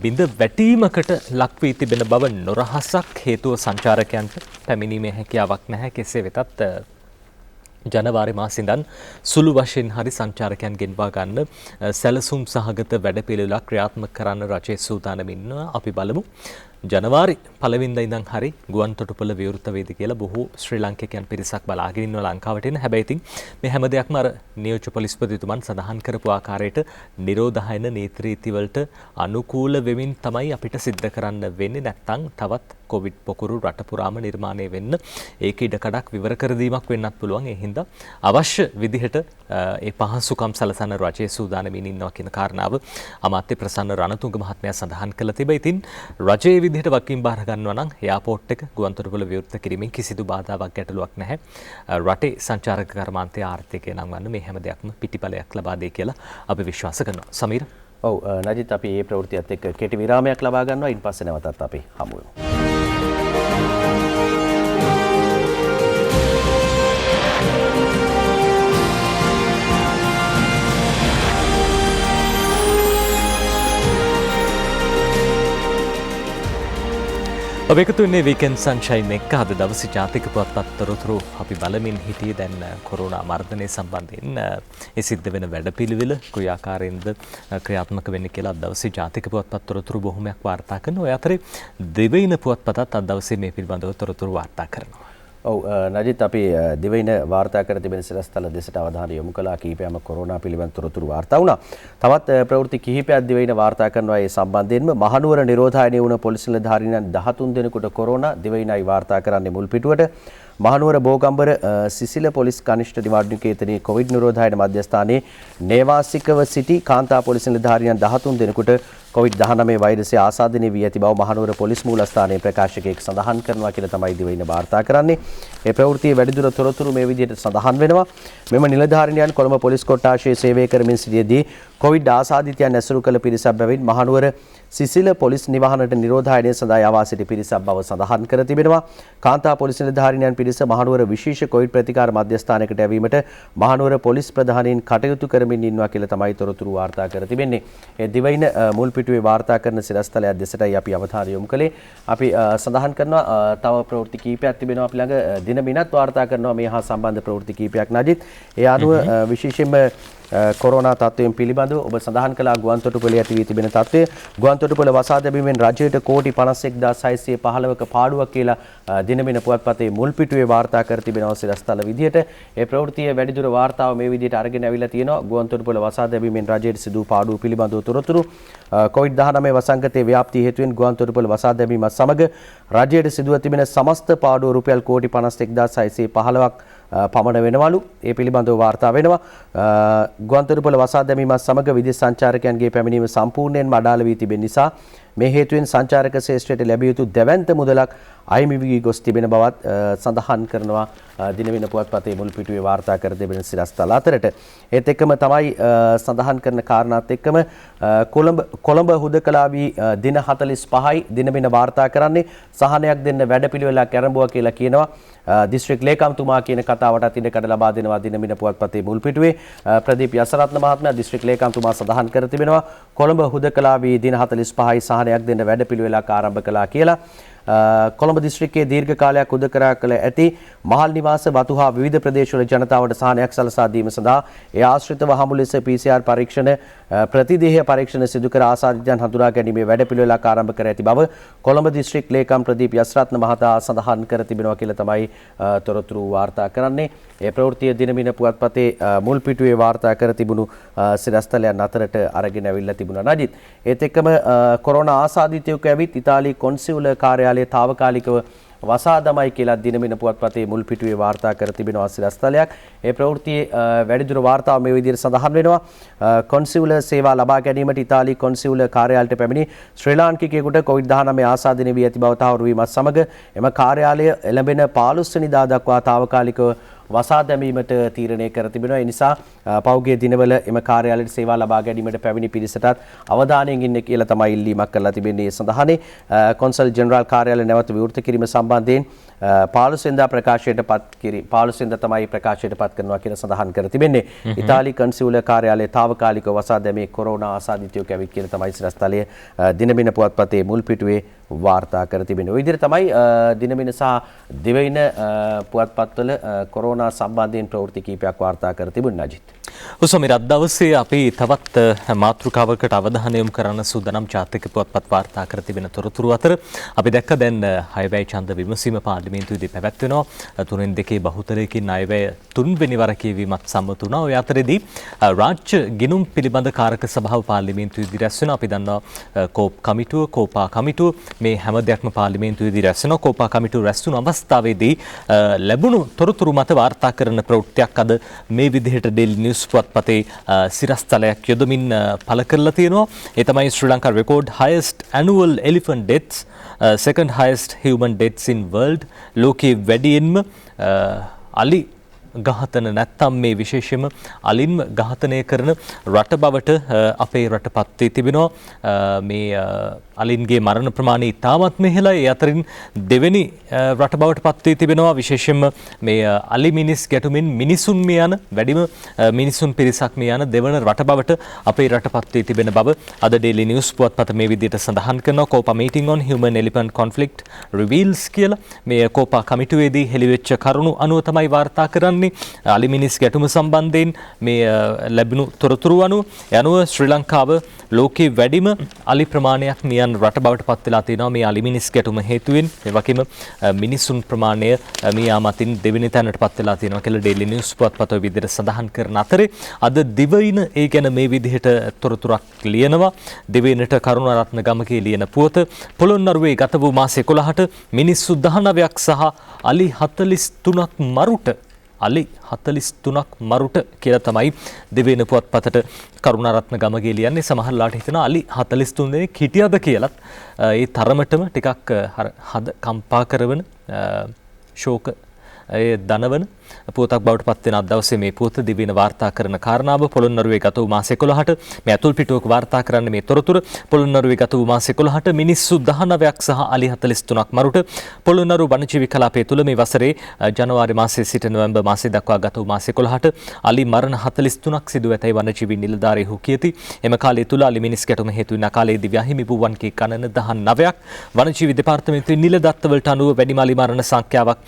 බිඳ වැටීමකට ලක් වී තිබෙන බව නොරහසක් හේතුව සංචාරකයන්ට පැමිණීමේ හැකියාවක් නැහැ. කෙසේ වෙතත් ජනවාරි මාසෙ ඉඳන් සුළු වශයෙන් හරි සංචාරකයන් ගෙන්වා ගන්න සැලසුම් සහගත වැඩපිළිවෙලක් ක්‍රියාත්මක කරන්න රජය සූදානම් ඉන්නවා. අපි බලමු ජනවාරි 1 වෙනිදා ඉඳන් හරි ගුවන් තොටුපළ විවෘත වේද කියලා බොහෝ ශ්‍රී ලාංකිකයන් පිරිසක් බලාගෙන ඉන්නවා ලංකාවට එන. හැබැයි ඉතින් මේ හැම දෙයක්ම අර නියෝජ්‍ය පොලිස්පතිතුමන් සඳහන් කරපු ආකාරයට නිරෝධායන නීති රීති වලට අනුකූල වෙමින් තමයි අපිට සිද්ධ කරන්න වෙන්නේ. නැත්නම් තවත් කොවිඩ් පොකුරු රට පුරාම නිර්මාණය වෙන්න ඒක ඉඩකඩක් විවර කර දීමක් වෙන්නත් පුළුවන්. ඒ හින්දා අවශ්‍ය විදිහට ඒ පහසුකම් සලසන රජයේ සූදානමින් ඉන්නවා කියන කාරණාව අමාත්‍ය ප්‍රසන්න රණතුංග මහත්මයා සඳහන් කළා තිබේ. ඉතින් රජයේ විදිහට වකින් බාර ගන්නවා නම් එයාපෝට් එක ගුවන් තොටුපළ විවෘත කිරීමෙන් කිසිදු බාධාවක් ගැටලුවක් නැහැ. රටේ සංචාරක කර්මාන්තයේ ආර්ථිකය නම් වන්න මේ හැම දෙයක්ම පිටිපලයක් ලබා දෙයි කියලා අපි විශ්වාස කරනවා. සමීර. ඔව් නජිත් අපි මේ ප්‍රවෘත්තියත් එක්ක කෙටි විරාමයක් ලබා ගන්නවා. ඊට පස්සේ නැවතත් අපි හමු වෙමු. ඔබ එකතු වෙන්නේ වීකෙන්ඩ් සන්ෂයින් එක. අද දවසේ ජාතික පුවත්පත් තොරතුරු අපි බලමින් හිටියේ. දැන් කොරෝනා මර්ධනය සම්බන්ධයෙන් ඒ සිද්ධ වෙන වැඩපිළිවෙල කුයි ආකාරයෙන්ද ක්‍රියාත්මක වෙන්නේ කියලා අද දවසේ ජාතික පුවත්පත් තොරතුරු බොහොමයක් වාර්තා කරනවා. ඔය අතරේ දෙවයින පුවත්පතත් අද දවසේ මේ පිළිබඳව තොරතුරු වාර්තා කරනවා. ඔව් නජිත් අපි දෙවයින වාර්තා කර තිබෙන සිරස්තල දෙසට අවධානය යොමු කළා. කීපයක්ම කොරෝනා පිළිබඳ තොරතුරු වාර්තා වුණා. තවත් ප්‍රවෘත්ති කිහිපයක් දෙවයින වාර්තා කරනවා. ඒ සම්බන්ධයෙන්ම මහනුවර නිරෝධායනය වුණ පොලිස් නිලධාරීන් 13 දෙනෙකුට කොරෝනා දෙවයිනයි වාර්තා කරන්නේ මුල් පිටුවට. මහනුවර බෝගම්බර සිසිල පොලිස් කනිෂ්ඨ නිවාඩුනිකේතනයේ කොවිඩ් නිරෝධායන මධ්‍යස්ථානයේ නේවාසිකව සිටි කාන්තා පොලිස් නිලධාරීන් 13 දෙනෙකුට COVID-19 වෛරසය ආසාදනය වී ඇති බව මහනුවර පොලිස් මූලස්ථානයේ ප්‍රකාශකයෙක් සඳහන් කරනවා කියලා තමයි දෙවයින වාර්තා කරන්නේ. ඒ ප්‍රවෘත්තියේ වැඩිදුර තොරතුරු මේ විදිහට සඳහන් වෙනවා. මෙම නිලධාරීන් කොළඹ පොලිස් කොට්ටාශයේ සේවය කරමින් සිටියේදී COVID ආසාදිතයන් ඇසුරු කළ පිරිසක් බැවින් මහනුවර සිසිල පොලිස් නිවහනට නිරෝධායනය සඳහා යවා සිටි පිරිසක් බව සඳහන් කර තිබෙනවා. කාන්තා පොලිස් නිලධාරීන් පිරිස මහනුවර විශේෂ COVID ප්‍රතිකාර මධ්‍යස්ථානයකට ඇවීමට මහනුවර පොලිස් ප්‍රධානීන් කටයුතු කරමින් ඉන්නවා කියලා තමයි තොරතුරු වාර්තා කර තිබෙන්නේ. ඒ දිවයින මුල් පිටුවේ වාර්තා කරන සිරස්තලයක් දෙසටයි අපි අවධානය යොමු කළේ. අපි සඳහන් කරනවා තව ප්‍රවෘත්ති කීපයක් තිබෙනවා අපි ළඟ දින මිනත් වාර්තා කරනවා මේ හා සම්බන්ධ ප්‍රවෘත්ති කීපයක් නජිත්. ඒ අනුව විශේෂයෙන්ම කොරෝනා තත්ත්වයෙන් පිළිබඳව ඔබ සඳහන් කළා ගුවන් තොටුපළේ ඇති වී තිබෙන තත්ත්වය. ගුවන් තොටුපළ වසා දැමීමෙන් රජයට කෝටි 51615ක පාඩුවක් කියලා දිනමින පුවත්පතේ මුල් පිටුවේ වාර්තා කර තිබෙනවා සිරස්තල විදියට. ඒ ප්‍රවෘත්තියේ වැඩිදුර වාර්තාව මේ විදියට අරගෙන අවිලා තියෙනවා. ගුවන් තොටුපළ වසා දැමීමෙන් රජයට සිදු පාඩුව පිළිබඳව තොරතුරු. COVID-19 වසංගතයේ ව්‍යාප්තිය හේතුවෙන් ගුවන් තොටුපළ වසා දැමීමත් සමග රජයට සිදුව තිබෙන සමස්ත පාඩුව රුපියල් කෝටි 51615ක් පමණ වෙනවලු. ඒ පිළිබඳව වාර්තා වෙනවා. ගුවන් තොටුපළ වසා දැමීමත් සමග විදේශ සංචාරකයන්ගේ පැමිණීම සම්පූර්ණයෙන්ම අඩාල වී තිබෙන නිසා මේ හේතුවෙන් සංචාරක ශ්‍රේෂ්ඨයට ලැබිය යුතු දැවැන්ත මුදලක් අයිමි වී ගොස් තිබෙන බවත් සඳහන් කරනවා දිනවින පුවත්පතේ මුල් පිටුවේ වාර්තා කර තිබෙන සිරස්තල අතරට. ඒත් එක්කම තමයි සඳහන් කරන කාරණාත් එක්කම කොළඹ හුදකලාවී දින 45යි දිනවින වාර්තා කරන්නේ සහනයක් දෙන්න වැඩපිළිවෙලක් ආරම්භුවා කියලා කියනවා. දිස්ත්‍රික් ලේකම්තුමා කියන කතාවටත් ඉඩකඩ ලබා දෙනවා දිනමින පුවත්පතේ මුල් පිටුවේ. ප්‍රදීප් යසරත්න මහත්මයා දිස්ත්‍රික් ලේකම්තුමා සඳහන් කර තිබෙනවා කොළඹ හුදකලාවී දින 45යි සහනයක් දෙන්න වැඩපිළිවෙලක් ආරම්භ කළා කියලා. කොළඹ දිස්ත්‍රික්කයේ දීර්ඝ කාලයක් උදකරා කළ ඇති මහල් නිවාස වතු හා විවිධ ප්‍රදේශවල ජනතාවට සහනයක් සලසා දීම සඳහා ඒ ආශ්‍රිතව හමු ලෙස PCR පරීක්ෂණ ප්‍රතිදේහ පරීක්ෂණ සිදු කර ආසාදිතයන් හඳුනා ගැනීමේ වැඩපිළිවෙලක් ආරම්භ කර ඇති බව කොළඹ දිස්ත්‍රික් ලේකම් ප්‍රදීප් යස්රත්න මහතා සඳහන් කර තිබෙනවා කියලා තමයි තොරතුරු වාර්තා කරන්නේ. ඒ ප්‍රවෘත්තිය දිනමින පුවත්පතේ මුල් පිටුවේ වාර්තා කර තිබුණු සිරස්තලයන් අතරට අරගෙන ඇවිල්ලා තිබුණා නජිත්. ඒත් එක්කම කොරෝනා ආසාදිතයෙකු ඇවිත් ඉතාලි කොන්සියුල කාර්යාලයේ తాවකාලිකව වසා දමයි කියලා දිනමින පුවත්පතේ මුල් පිටුවේ වාර්තා කර තිබෙනවා සිරස්තලයක්. ඒ ප්‍රවෘත්තියේ වැඩිදුර වාර්තාව මේ විදිහට සඳහන් වෙනවා. කොන්සියුල සේවා ලබා ගැනීමට ඉතාලි කොන්සියුල කාර්යාලයට පැමිණි ශ්‍රී ලාංකිකයෙකුට COVID-19 ආසාදනය වී ඇති බව තහවුරු වීමත් සමග එම කාර්යාලය එළඹෙන 15 වෙනිදා දක්වා తాවකාලිකව වසා දැමීමට තීරණය කර තිබෙනවා. ඒ නිසා පෞද්ගලික දිනවල එම කාර්යාලයට සේවා ලබා ගැනීමට පැමිණි පිරිසටත් අවධානයෙන් ඉන්න කියලා තමයි ඉල්ලීමක් කරලා තිබෙන්නේ. ඒ සඳහානේ කොන්සල් ජෙනරාල් කාර්යාලය නැවත විවෘත කිරීම සම්බන්ධයෙන් 15 වෙනිදා ප්‍රකාශයට තමයි ප්‍රකාශයට පත් කරනවා කියලා සඳහන් කර තිබෙන්නේ. ඉතාලි කන්සියුල කාර්යාලයේ తాවකාලිකව වසා දැමී කොරෝනා ආසාදිතයෝ කැවිත් කියලා තමයි සිරස්තලයේ දිනමින පුවත්පතේ මුල් පිටුවේ වාර්තා කර තිබෙන්නේ. ওই විදිහට තමයි දිනමින සහ දිවයින පුවත්පත්වල කොරෝනා සම්බන්ධයෙන් ප්‍රවෘත්ති කීපයක් වාර්තා කර තිබුණා අජිත්. උසමිර අද දවසේ අපි තවත් මාතෘකාවකට අවධානය යොමු කරන්න සූදානම් ජාතික පුවත්පත් වාර්තා කර තිබෙන තොරතුරු අතර අපි දැක්ක දැන් අයවැය ඡන්ද විමසීම පාර්ලිමේන්තුවේදී පැවැත්වෙනවා. 3/2 බහුතරයකින් අයවැය 3 වෙනි වර කියවීමත් සම්මත වුණා. ඔය අතරේදී රාජ්‍ය ගිණුම් පිළිබඳ කාරක සභාව පාර්ලිමේන්තුවේදී රැස් වෙනවා. අපි දන්නවා කෝප් කමිටුව, කෝපා කමිටුව මේ හැම දෙයක්ම පාර්ලිමේන්තුවේදී රැස් වෙනවා. කෝපා කමිටුව රැස් වුණු අවස්ථාවේදී ලැබුණු තොරතුරු මත වාර්තා කරන ප්‍රවෘත්තියක් අද මේ විදිහට ඩේලි නිවුස් පුවත්පතේ සිරස්තලයක් යොදමින් පළ කරලා තියෙනවා. ඒ තමයි ශ්‍රී Lanka record highest annual elephant deaths, second highest human deaths in world. ලෝකයේ වැඩියෙන්ම අලි ඝාතන නැත්තම් මේ විශේෂයෙන්ම අලින්ම ඝාතනය කරන රට බවට අපේ රට පත් වී තිබෙනවා. මේ අලින්ගේ මරණ ප්‍රමාණය ඉතාමත් ඉහළයි. ඒ අතරින් දෙවෙනි රට බවට පත් වී තිබෙනවා. විශේෂයෙන්ම මේ අලි මිනිස් ගැටුමින් මිනිසුන් මිය යන වැඩිම මිනිසුන් පිරිසක් මිය යන දෙවන රට බවට අපේ රට පත් වී තිබෙන බව අද ඩේලි නිවුස් පුවත්පත මේ විදිහට සඳහන් කරනවා. කෝපා meeting on human elephant conflict reveals කියලා මේ කෝපා කමිටුවේදී හෙළිවෙච්ච කරුණු අනුව තමයි වාර්තා කරන්නේ. අලි මිනිස් ගැටුම සම්බන්ධයෙන් මේ ලැබුණු තොරතුරු අනුව ශ්‍රී ලංකාව ලෝකයේ වැඩිම අලි ප්‍රමාණයක් මියන් රට බවට පත් වෙලා තියෙනවා මේ අලි මිනිස් ගැටුම හේතුවෙන්. ඒ වගේම මිනිසුන් ප්‍රමාණය මියාමතින් දෙවෙනි තැනට පත් වෙලා තියෙනවා කියලා ඩේලි නිවුස් පුවත්පත විදිහට සඳහන් කරන අතරේ අද දිවයින ඒ ගැන මේ විදිහට තොරතුරක් ලියනවා. දිවයිනට කරුණාරත්න ගමකේ ලියන පුවත පොළොන්නරුවේ ගත වූ මාස 11ට මිනිස්සු 19ක් සහ අලි 43ක් මරුට අලි 43ක් මරුට කියලා තමයි දිවයින පුවත්පතට කරුණාරත්න ගමගේ ලියන්නේ. සමහරලාට හිතනවා අලි 43 දෙනෙක් හිටියද කියලත්. ඒ තරමටම ටිකක් හද කම්පා කරවන ශෝක ඒ දනවන පුවතක් බවට පත් වෙන අද දවසේ මේ පුවත දිවයින වාර්තා කරන කාරණාව පොළොන්නරුවේ ගත වූ මාස 11ට මේ අතුල් පිටුවක වාර්තා කරන්නේ මේ තොරතුර. පොළොන්නරුවේ ගත වූ මාස 11ට මිනිස්සු 19ක් සහ අලි 43ක් මරුට. පොළොන්නරුව වනජීවි කලාපය තුළ මේ වසරේ ජනවාරි මාසයේ සිට නොවැම්බර් මාසයේ දක්වා ගත වූ මාස 11ට අලි මරණ 43ක් සිදු ඇතැයි වනජීවි නිලධාරීහු කියති. එම කාලය තුළ අලි මිනිස් ගැටුම හේතුවෙන් අකාලයේදී ව්‍යාහිමි වූවන්ගේ ගණන 19ක්. වනජීවි දෙපාර්තමේන්තුවේ නිල දත්තවලට අනුව වැඩිම අලි මරණ සංඛ්‍යාවක්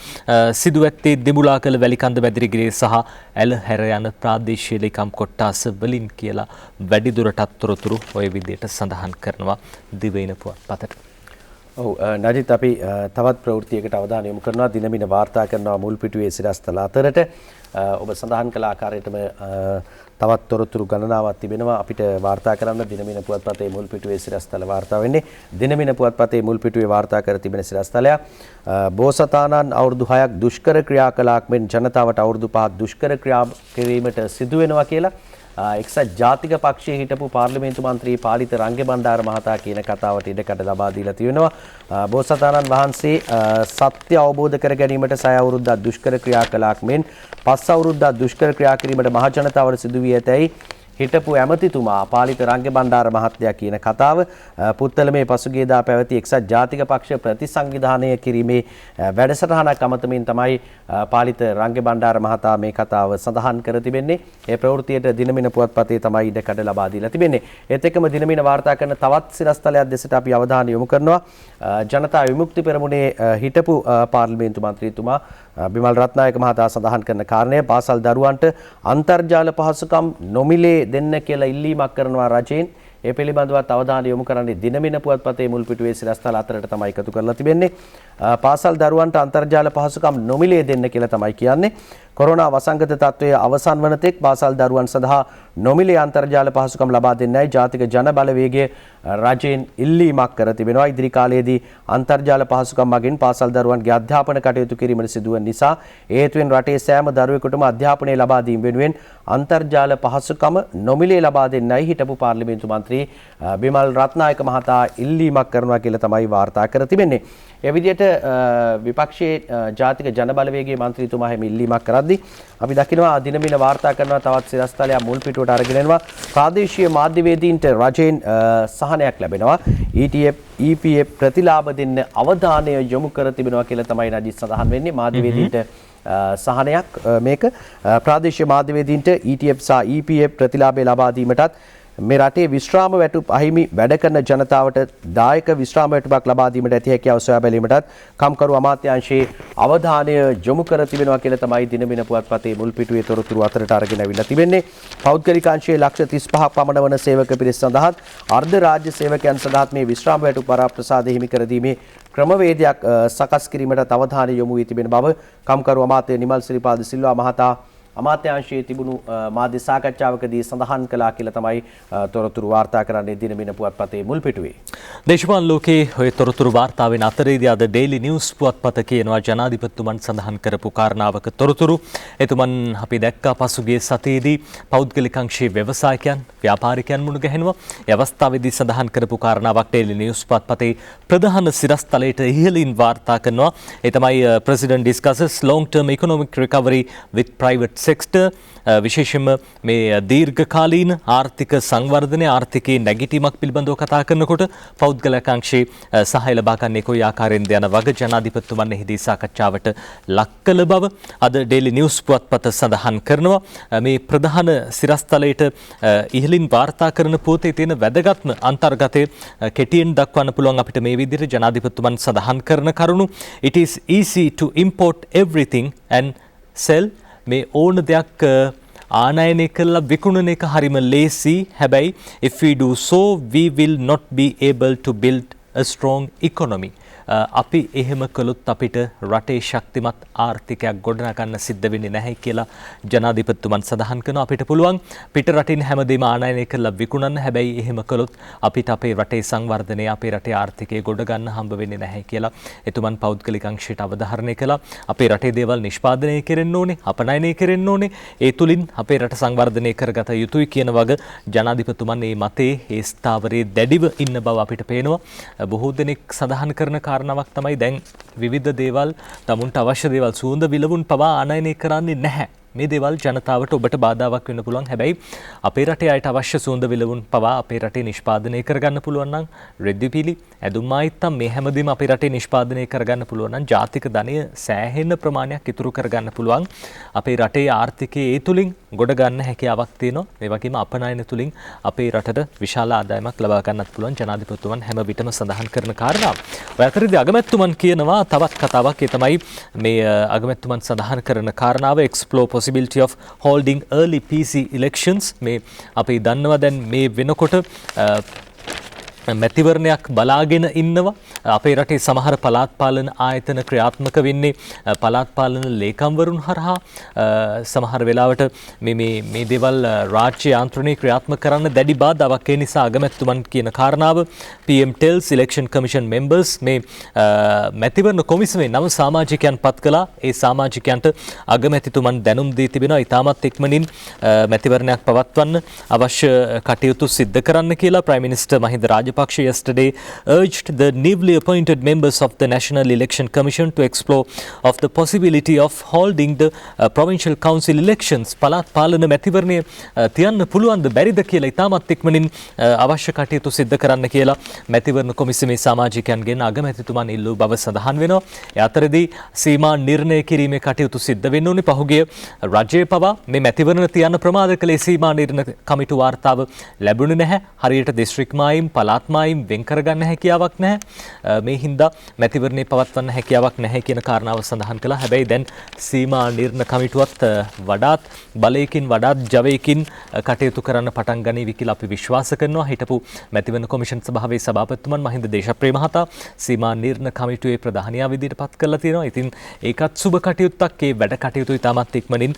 සිදු ඇත්තේ දෙමුලාකල වැලිකන්ද මැදිරිගිරිය සහ ඇලහැර යන ප්‍රාදේශීය ලේකම් කොට්ටාස වලින් කියලා වැඩිදුරටත් තොරතුරු ඔය විදිහට සඳහන් කරනවා දිවයින පුවත්පතට. ඔව් නජිත් අපි තවත් ප්‍රවෘත්තියකට අවධානය යොමු කරනවා. දිනමින වාර්තා කරනවා මුල් පිටුවේ සිරස්තල අතරට ඔබ සඳහන් කළ ආකාරයටම තවත් තොරතුරු ගණනාවක් තිබෙනවා අපිට වාර්තා කරන්න. දිනමින පුවත්පතේ මුල් පිටුවේ සිරස්තල වාර්තා වෙන්නේ. දිනමින පුවත්පතේ මුල් පිටුවේ වාර්තා කර තිබෙන සිරස්තලයක් බෝසතාණන් අවුරුදු 6ක් දුෂ්කර ක්‍රියා කළාක් මෙන් ජනතාවට අවුරුදු 5ක් දුෂ්කර ක්‍රියා කිරීමට සිදු වෙනවා කියලා එක්සත් ජාතික පක්ෂයේ හිටපු පාර්ලිමේන්තු මන්ත්‍රී පාලිත රංගබණ්ඩාර මහතා කියන කතාවට ඉඩකඩ ලබා දීලා තියෙනවා. බෝසතාණන් වහන්සේ සත්‍ය අවබෝධ කර ගැනීමට 6 අවුරුද්දක් දුෂ්කර ක්‍රියා කළාක් මෙන් 5 අවුරුද්දක් දුෂ්කර ක්‍රියා කිරීමට මහ ජනතාවට සිදු වී ඇතැයි හිටපු ඇමතිතුමා පාලිත රංගබණ්ඩාර මහත්තයා කියන කතාව පුත්තලමේ පසුගියදා පැවති එක්සත් ජාතික පක්ෂ ප්‍රතිසංවිධානය කිරීමේ වැඩසටහනක් අමතමින් තමයි පාලිත රංගබණ්ඩාර මහතා මේ කතාව සඳහන් කර තිබෙන්නේ. ඒ ප්‍රවෘත්තියට දිනමින පුවත්පතේ තමයි ඉඩකඩ ලබා දීලා තිබෙන්නේ. ඒත් එක්කම දිනමින වාර්තා කරන තවත් සිරස්තලයක් දෙසට අපි අවධානය යොමු කරනවා. ජනතා විමුක්ති පෙරමුණේ හිටපු පාර්ලිමේන්තු මන්ත්‍රීතුමා බිමල් රත්නායක මහතා සඳහන් කරන කාරණය පාසල් දරුවන්ට අන්තර්ජාල පහසුකම් නොමිලේ දෙන්න කියලා ඉල්ලීමක් කරනවා රජයෙන්. ඒ පිළිබඳවත් අවධානය යොමු කරන්නේ දිනමින පුවත්පතේ මුල් පිටුවේ සිරස්තල අතරට තමයි එකතු කරලා තිබෙන්නේ. පාසල් දරුවන්ට අන්තර්ජාල පහසුකම් නොමිලේ දෙන්න කියලා තමයි කියන්නේ. කොරෝනා වසංගත තත්ත්වයේ අවසන් වන තෙක් පාසල් දරුවන් සඳහා නොමිලේ අන්තර්ජාල පහසුකම් ලබා දෙන්නයි ජාතික ජන බලවේගයේ රජයෙන් ඉල්ලීමක් කර තිබෙනවා. ඉදිරි කාලයේදී අන්තර්ජාල පහසුකම් මගින් පාසල් දරුවන්ගේ අධ්‍යාපන කටයුතු කිරීමට සිදුවන නිසා ඒ හේතුවෙන් රටේ සෑම දරුවෙකුටම අධ්‍යාපනය ලබා දීම වෙනුවෙන් අන්තර්ජාල පහසුකම නොමිලේ ලබා දෙන්නයි හිටපු පාර්ලිමේන්තු මන්ත්‍රී බිමල් රත්නායක මහතා ඉල්ලීමක් කරනවා කියලා තමයි වාර්තා කර තිබෙන්නේ. ඒ විදිහට විපක්ෂයේ ජාතික ජන බලවේගයේ මන්ත්‍රීතුමා හැම ඉල්ලීමක් කරද්දී අපි දකිනවා දිනමින වාර්තා කරනවා තවත් සිරස්තලයක් මුල් පිටුවට කටයුතු අරගෙන යනවා. ප්‍රාදේශීය මාධ්‍යවේදීන්ට රජයෙන් සහනයක් ලැබෙනවා. EPF ප්‍රතිලාභ දෙන්න අවධානය යොමු කර තිබෙනවා කියලා තමයි රජිත් සඳහන් වෙන්නේ. මාධ්‍යවේදීන්ට සහනයක් මේක ප්‍රාදේශීය මාධ්‍යවේදීන්ට ETF සහ EPF ප්‍රතිලාභය ලබා දීමටත් මේ රටේ විශ්‍රාම වැටුප් අහිමි වැඩ කරන ජනතාවට දායක විශ්‍රාම වැටුපක් ලබා දීමට ඇති හැකියාව සොයා බැලීමටත් කම්කරු අමාත්‍යාංශයේ අවධානය යොමු කර තිබෙනවා කියලා තමයි දිනමින පුවත්පතේ මුල් පිටුවේ තොරතුරු අතරට අරගෙන අවිල්ලා තිබෙන්නේ. පෞද්ගලික අංශයේ ලක්ෂ 35ක් පමණ වන සේවක පිරිස සඳහාත් අර්ධ රාජ්‍ය සේවකයන් සඳහාත් මේ විශ්‍රාම වැටුප් වරප්‍රසාද හිමි කර දීමේ ක්‍රමවේදයක් සකස් කිරීමට අවධානය යොමු වී තිබෙන බව කම්කරු අමාත්‍ය නිමල් සිරිපාද සිල්වා මහතා අමාත්‍යාංශයේ තිබුණු මාධ්‍ය සාකච්ඡාවකදී සඳහන් කළා කියලා තමයි තොරතුරු වාර්තා කරන්නේ දිනමින පුවත්පතේ මුල් පිටුවේ. දේශපාලන ලෝකයේ ඔය තොරතුරු වාර්තාවෙන් අතරේදී අද ඩේලි නිවුස් පුවත්පත කියනවා ජනාධිපතිතුමන් සඳහන් කරපු කාරණාවක තොරතුරු. එතුමන් අපි දැක්කා පසුගිය සතියේදී පෞද්ගලික අංශයේ ව්‍යවසායකයන් ව්‍යාපාරිකයන් මුණ ගැහෙනවා. ඒ අවස්ථාවේදී සඳහන් කරපු කාරණාවක් ඩේලි නිවුස් පුවත්පතේ ප්‍රධාන සිරස්තලයට ඉහළින් වාර්තා කරනවා. ඒ තමයි president discusses long term economic recovery with private sector විශේෂයෙන්ම මේ දීර්ඝකාලීන ආර්ථික සංවර්ධනය ආර්ථිකයේ නැගිටීමක් පිළිබඳව කතා කරනකොට පෞද්ගලික අංශයේ සහාය ලබා ගන්න කොයි ආකාරයෙන්ද යන වග ජනාධිපතිතුමන් එහිදී සාකච්ඡාවට ලක් කළ බව අද ඩේලි නිවුස් පුවත්පත සඳහන් කරනවා. මේ ප්‍රධාන සිරස්තලයට ඉහළින් වාර්තා කරන පුවතේ තියෙන වැදගත්ම අන්තර්ගතය කෙටියෙන් දක්වන්න පුළුවන් අපිට මේ විදිහට ජනාධිපතිතුමන් සඳහන් කරන කරුණු. It is easy to import everything and sell මේ ඕන දෙයක් ආනයනය කළා විකුණන එක හරිම ලේසි. හැබැයි if we do so we will not be able to build a strong economy. අපි එහෙම කළොත් අපිට රටේ ශක්තිමත් ආර්ථිකයක් ගොඩනගන්න සිද්ධ වෙන්නේ නැහැ කියලා ජනාධිපතිතුමන් සඳහන් කරනවා. අපිට පුළුවන් පිට රටින් හැමදේම ආනයනය කරලා විකුණන්න. හැබැයි එහෙම කළොත් අපිට අපේ රටේ සංවර්ධනය අපේ රටේ ආර්ථිකය ගොඩ ගන්න හම්බ වෙන්නේ නැහැ කියලා එතුමන් පෞද්ගලික අංශයට අවධාරණය කළා. අපේ රටේ දේවල් නිෂ්පාදනය කරන්න ඕනේ, අපනයනය කරන්න ඕනේ. ඒ තුලින් අපේ රට සංවර්ධනය කරගත යුතුයි කියන වග ජනාධිපතිතුමන් මේ මතේ ඒ ස්ථාවරයේ දැඩිව ඉන්න බව අපිට පේනවා. බොහෝ දෙනෙක් සඳහන් කරන කාරණාවක් තමයි දැන් විවිධ දේවල් තමුන්ට අවශ්‍ය දේවල් සුවඳ විලවුන් පවා ආනයනය කරන්නේ නැහැ. මේ දේවල් ජනතාවට ඔබට බාධාවක් වෙන්න පුළුවන්. හැබැයි අපේ රටේ අයට අවශ්‍ය සුවඳ විලවුන් පවා අපේ රටේ නිෂ්පාදනය කරගන්න පුළුවන් නම් රෙද්දිපිලි ඇඳුම් ආයිත්තම් මේ හැමදේම අපේ රටේ නිෂ්පාදනය කරගන්න පුළුවන් නම් ජාතික ධනය සෑහෙන ප්‍රමාණයක් ඉතුරු කරගන්න පුළුවන්. අපේ රටේ ආර්ථිකයේ ඒ තුලින් ගොඩ ගන්න හැකියාවක් තියෙනවා. ඒ වගේම අපනයන තුලින් අපේ රටට විශාල ආදායමක් ලබා ගන්නත් පුළුවන්. ජනාධිපතිතුමන් හැම විටම සඳහන් කරන කාරණාව. ඔය අතරදී අගමැතිතුමන් කියනවා තවත් කතාවක්. ඒ තමයි මේ අගමැතිතුමන් සඳහන් කරන කාරණාව explore possibility of holding early PC elections. මේ අපි දන්නවා දැන් මේ වෙනකොට මැතිවරණයක් බලාගෙන ඉන්නවා. අපේ රටේ සමහර පළාත් පාලන ආයතන ක්‍රියාත්මක වෙන්නේ පළාත් පාලන ලේකම්වරුන් හරහා. සමහර වෙලාවට මේ දේවල් රාජ්‍ය යාන්ත්‍රණයේ ක්‍රියාත්මක කරන්න දැඩි බාධාවක්. ඒ නිසා අගමැතිතුමන් කියන කාරණාව PM tells election commission members මේ මැතිවරණ කොමිසමේ නව සමාජිකයන් පත් කළා. ඒ සමාජිකයන්ට අගමැතිතුමන් දැනුම් දී තිබෙනවා ඉතාමත් ඉක්මනින් මැතිවරණයක් පවත්වන්න අවශ්‍ය කටයුතු සිද්ධ කරන්න කියලා. Prime Minister Mahinda Rajapaksa yesterday urged the newly appointed members of the National Election Commission to explore of the possibility of holding the provincial council elections. පළාත් පාලන මැතිවරණය තියන්න පුළුවන්ද බැරිද කියලා ඉතාමත් ඉක්මනින් අවශ්‍ය කටයුතු සිද්ධ කරන්න කියලා මැතිවරණ කොමිසමේ සමාජිකයන්ගෙන් අගමැතිතුමන් ඉල්ලූ බව සඳහන් වෙනවා. ඒ අතරදී සීමා නිර්ණය කිරීමේ කටයුතු සිද්ධ වෙන්න ඕනේ. පහුගිය රජයේ පවා මේ මැතිවරණ තියන්න ප්‍රමාද කළේ සීමා නිර්ණය කමිටු වාර්තාව ලැබුණේ නැහැ. හරියට දිස්ත්‍රික් මායිම් පළාත් මායිම් වෙන් කරගන්න හැකියාවක් නැහැ. මේ හින්දා මැතිවරණේ පවත්වන්න හැකියාවක් නැහැ කියන කාරණාව සඳහන් කළා. හැබැයි දැන් සීමා නිර්ණය කමිටුවත් වඩාත් බලයකින් වඩාත් ජවයකින් කටයුතු කරන්න පටන් ගනීවි කියලා අපි විශ්වාස කරනවා. හිටපු මැතිවරණ කොමිෂන් සභාවේ සභාපතිතුමන් මහින්ද දේශප්‍රිය මහතා සීමා නිර්ණය කමිටුවේ ප්‍රධානියා විදිහට පත් කරලා තියෙනවා. ඉතින් ඒකත් සුබ කටයුත්තක්. ඒ වැඩ කටයුතු ඉතාමත් ඉක්මනින්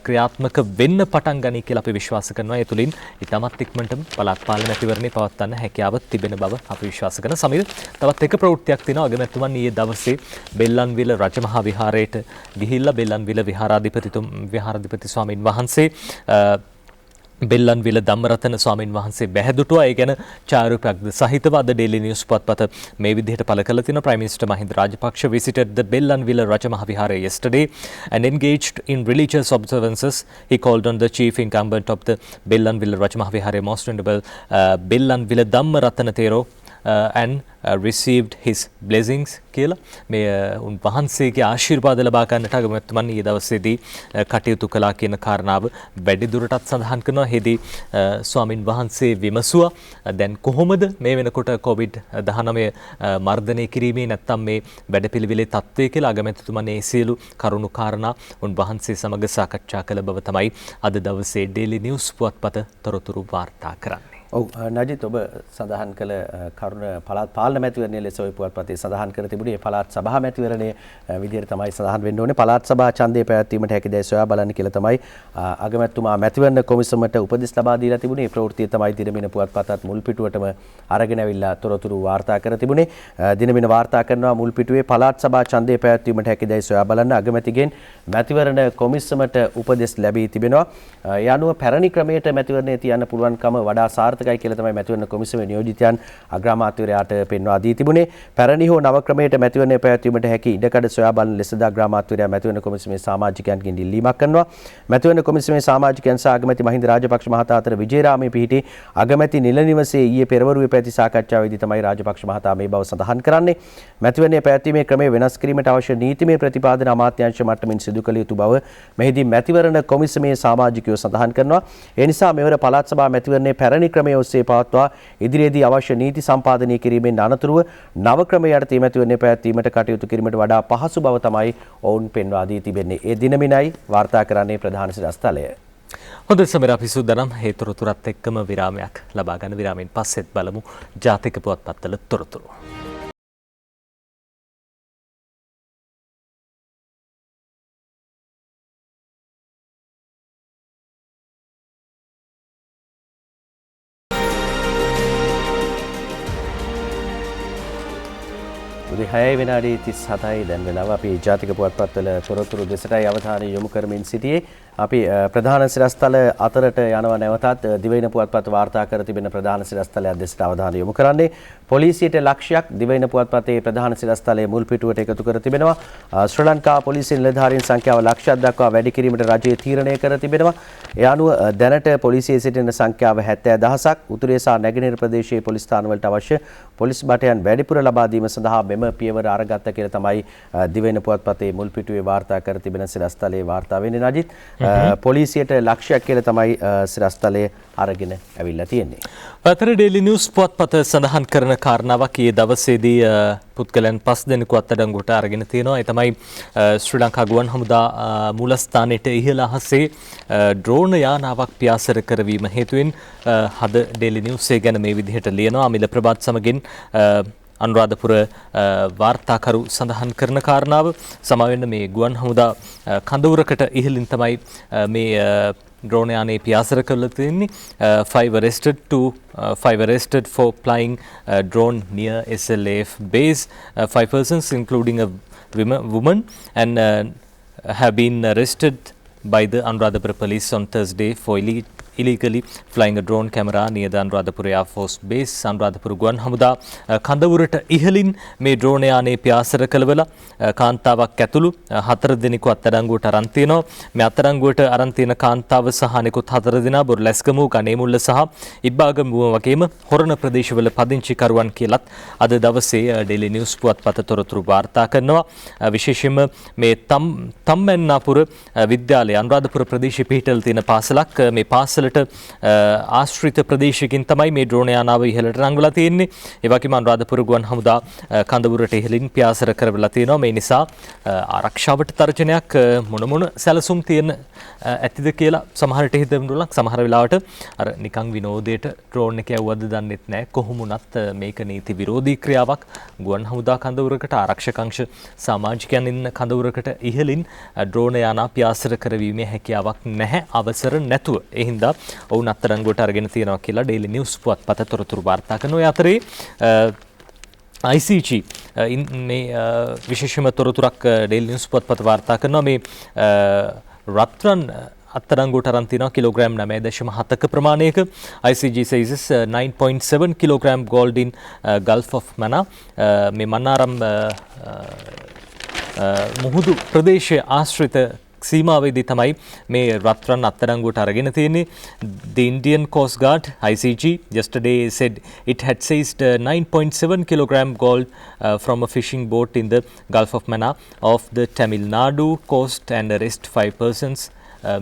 ක්‍රියාත්මක වෙන්න පටන් ගනී කියලා අපි විශ්වාස කරනවා. ඒ තුලින් ඉතාමත් ඉක්මනටම පළාත් පාලන මැතිවරණේ පවත්වන්න හැකියාව තිබෙන බව අපි විශ්වාස කරන සමීර තවත් එක ප්‍රවෘත්තියක් තියෙනවා. අගමැතිතුමන් ඊයේ දවසේ බෙල්ලන්විල රජමහා විහාරයට ගිහිල්ලා බෙල්ලන්විල විහාරාධිපති ස්වාමීන් වහන්සේ බෙල්ලන්විල ධම්මරතන ස්වාමින් වහන්සේ බැහැදුටුවා. ඒ ගැන ඡායාරූපයක්ද සහිතව අද ඩේලි නිවුස් පුවත්පත මේ විදිහට පළ කරලා තිනවා. Prime Minister Mahinda Rajapaksa visited the Bellanville Rajamaha Vihara yesterday and engaged in religious observances. He called on the chief incumbent of the Bellanville Rajamaha Vihara, Most Venerable Bellanville Dhammaratana Thero, and received his blessings කියලා මේ උන්වහන්සේගේ ආශිර්වාද ලබා ගන්නට අගමැතිතුමන් ඊ දවසේදී කටයුතු කළා කියන කාරණාව වැඩි දුරටත් සඳහන් කරනවා. එහිදී ස්වාමින් වහන්සේ විමසුවා දැන් කොහොමද මේ වෙනකොට COVID-19 මර්ධනය කිරීමේ නැත්නම් මේ වැඩපිළිවෙලේ තත්ත්වය කියලා අගමැතිතුමන් ඒ සියලු කරුණු කාරණා උන්වහන්සේ සමග සාකච්ඡා කළ බව තමයි අද දවසේ ඩේලි නිවුස් පුවත්පත තොරතුරු වාර්තා කරන්නේ. ඔව් නජිත් ඔබ සඳහන් කළ කරුණ පළාත් පාලන මැතිවරණය ලෙස ඔය පුවත්පතේ සඳහන් කර තිබුණේ පළාත් සභා මැතිවරණයේ විදිහට තමයි සඳහන් වෙන්න ඕනේ. පළාත් සභා ඡන්දය පැවැත්වීමට හැකිදැයි සොයා බලන්න කියලා තමයි අගමැතිතුමා මැතිවරණ කොමිසමට උපදෙස් ලබා දීලා තිබුණේ. මේ ප්‍රවෘත්තිය තමයි දිනමින පුවත්පතත් මුල් පිටුවටම අරගෙන ඇවිල්ලා තොරතුරු වාර්තා කර තිබුණේ. දිනමින වාර්තා කරනවා මුල් පිටුවේ පළාත් සභා ඡන්දය පැවැත්වීමට හැකිදැයි සොයා බලන්න අගමැතිගෙන් මැතිවරණ කොමිසමට උපදෙස් ලැබී තිබෙනවා. ඒ අනුව පැරණි ක්‍රමයට මැතිවරණය තියන්න පුළුවන්කම වඩා සාර්ථකයි කියලා තමයි මැතිවරණ කොමිසමේ නියෝජිතයන් අග්‍රාමාත්‍යවරයාට පෙන්වා දී තිබුණේ. පැරණි හෝ නව ක්‍රමයට මැතිවරණය පැවැත්වීමට හැකි ඉඩකඩ සොයා බලන ලෙසද අග්‍රාමාත්‍යවරයා මැතිවරණ කොමිසමේ සමාජිකයන්ගෙන් ඉල්ලීමක් කරනවා. මැතිවරණ කොමිසමේ සමාජිකයන් සහ අගමැති මහින්ද රාජපක්ෂ මහතා අතර විජේරාමයේ පිහිටි අගමැති නිල නිවසේ ඊයේ පෙරවරුවේ පැවති සාකච්ඡාවේදී තමයි රාජපක්ෂ මහතා මේ බව සඳහන් කරන්නේ. මැතිවරණය පැවැත්වීමේ ක්‍රමය වෙනස් කිරීමට අවශ්‍ය නීතිමය ප්‍රතිපාදන අමාත්‍යාංශ මට්ටමින් සිදු කළ යුතු බව මෙහිදී මැතිවරණ කොමිසමේ සමාජිකයෝ සඳහන් කරනවා. ඒ නිසා මෙවර පළාත් සභා මැතිවරණයේ පැරණි ක්‍රමයේ ඔස්සේ පවත්වා ඉදිරියේදී අවශ්‍ය නීති සම්පාදනය කිරීමෙන් අනතුරුව නව ක්‍රමයේ යටතේ මැතිවරණය පැවැත්වීමට කටයුතු කිරීමට වඩා පහසු බව තමයි ඔවුන් පෙන්වා දී තිබෙන්නේ. ඒ දිනමිනයි වාර්තා කරන්නේ ප්‍රධාන සිරස්තලය. හොඳ සමරා පිසුදනම් හේතුරතුරත් එක්කම විරාමයක් ලබා ගන්න. විරාමයෙන් පස්සෙත් බලමු ජාතික පුවත්පත්වල තොරතුරු. උදේ 6 විනාඩි 37යි දැන් වෙනවා. අපි ජාතික පුවත්පත්වල තොරතුරු දෙසටයි අවධානය යොමු කරමින් සිටියේ. අපි ප්‍රධාන සිරස්තල අතරට යනවා නැවතත් දිවයින පුවත්පත් වාර්තා කර තිබෙන ප්‍රධාන සිරස්තලයක් දෙසට අවධානය යොමු කරන්නේ. පොලිසියට ලක්ෂයක් දිවයින පුවත්පතේ ප්‍රධාන සිරස්තලයේ මුල් පිටුවට එකතු කර තිබෙනවා. ශ්‍රී ලංකා පොලිසිය නිලධාරීන් සංඛ්‍යාව ලක්ෂයක් දක්වා වැඩි කිරීමට රජය තීරණය කර තිබෙනවා. ඒ අනුව දැනට පොලිසියේ සිටින සංඛ්‍යාව 70000ක්. උතුරේ සහ නැගෙනහිර ප්‍රදේශයේ පොලිස් ස්ථානවලට අවශ්‍ය පොලිස් බටයන් වැඩිපුර ලබා දීම සඳහා මෙම පියවර අරගත්ත කියලා තමයි දිවයින පුවත්පතේ මුල් පිටුවේ වාර්තා කර තිබෙන සිරස්තලයේ වාර්තා වෙන්නේ නජිත්. පොලිසියට ලක්ෂයක් කියලා තමයි සිරස්තලයේ අරගෙන ඇවිල්ලා තියෙන්නේ. පතර ඩේලි නිවුස් පුවත්පත සඳහන් කරන කාරණාවක් ඊයේ දවසේදී පුද්ගලයන් 5 දෙනෙකු අත්අඩංගුවට අරගෙන තියෙනවා. ඒ තමයි ශ්‍රී ලංකා ගුවන් හමුදා මූලස්ථානයේ ඉහළ අහසේ ඩ්‍රෝන යානාවක් පියාසර කරවීම හේතුවෙන් හද ඩේලි නිවුස් එක ගැන මේ විදිහට ලියනවා. අමිල ප්‍රභාත් සමගින් අනුරාධපුර වාර්තාකරු සඳහන් කරන කාරණාව සමාවෙන්න මේ ගුවන් හමුදා කඳවුරකට ඉහළින් තමයි මේ ड्रोन यानी पियासर करलती 5 arrested for flying drone near SLAF base. 5 persons including a woman and have been arrested by the Anuradhapura police on Thursday for illegally flying a drone camera near the Anuradhapura Air Force base. Anuradhapura ගුවන් හමුදා කඳවුරට ඉහළින් මේ ඩ්‍රෝන යානය පියාසර කළවලා කාන්තාවක් ඇතුළු 4 දෙනෙකු අත්අඩංගුවට අරන් තිනවා. මේ අත්අඩංගුවට අරන් තියෙන කාන්තාව සහ අනෙකුත් 4 දෙනා බොරලැස්ගමුව ගණේමුල්ල සහ ඉබ්බාගමුව වගේම හොරණ ප්‍රදේශවල පදිංචිකරුවන් කියලත් අද දවසේ ඩේලි නිවුස් පුවත්පත තොරතුරු වාර්තා කරනවා. විශේෂයෙන්ම මේ තම්මැන්නාපුර විද්‍යාලය අනුරාධපුර ප්‍රදේශයේ පිහිටලා තියෙන පාසලක් මේ පාසලට ආශ්‍රිත ප්‍රදේශයකින් තමයි මේ ඩ්‍රෝන යානාව ඉහළට නංවලා තියෙන්නේ. ඒ වගේම අනුරාධපුර ගුවන් හමුදා කඳවුරට ඉහළින් පියාසර කරවලා තියෙනවා. මේ නිසා ආරක්ෂාවට තර්ජනයක් මොන සැලසුම් තියෙන ඇතිද කියලා සමහරට හිතෙන්නුලක් සමහර වෙලාවට අර නිකන් විනෝදයට ඩ්‍රෝන් එක යවුවද දන්නෙත් නැහැ. කොහොම වුණත් මේක නීති විරෝධී ක්‍රියාවක්. ගුවන් හමුදා කඳවුරකට ආරක්ෂක අංශ සමාජිකයන් ඉන්න කඳවුරකට ඉහළින් ඩ්‍රෝන යානා පියාසර කරවීමේ හැකියාවක් නැහැ අවසර නැතුව. ඒ හින්දා ඔවුන් අත්අඩංගුවට අරගෙන තියෙනවා කියලා ඩේලි නිවුස් පුවත්පත තොරතුරු වාර්තා කරනවා. අතරේ ICG මේ විශේෂම තොරතුරක් ඩේලි නිවුස් පුවත්පත වාර්තා කරනවා. මේ රත්රන් අත්අඩංගුවට අරන් තිනවා කිලෝග්‍රෑම් 9.7ක ප්‍රමාණයක. ICG seizes 9.7 kilogram gold in Gulf of Mannar. මේ මන්නාරම් මුහුදු ප්‍රදේශයේ ආශ්‍රිත සීමාවේදී තමයි මේ රත්රන් අත්අඩංගුවට අරගෙන තියෙන්නේ. The Indian Coast Guard ICG yesterday said it had seized 9.7 kilogram gold from a fishing boat in the Gulf of Mannar of the Tamil Nadu coast and arrest 5 persons.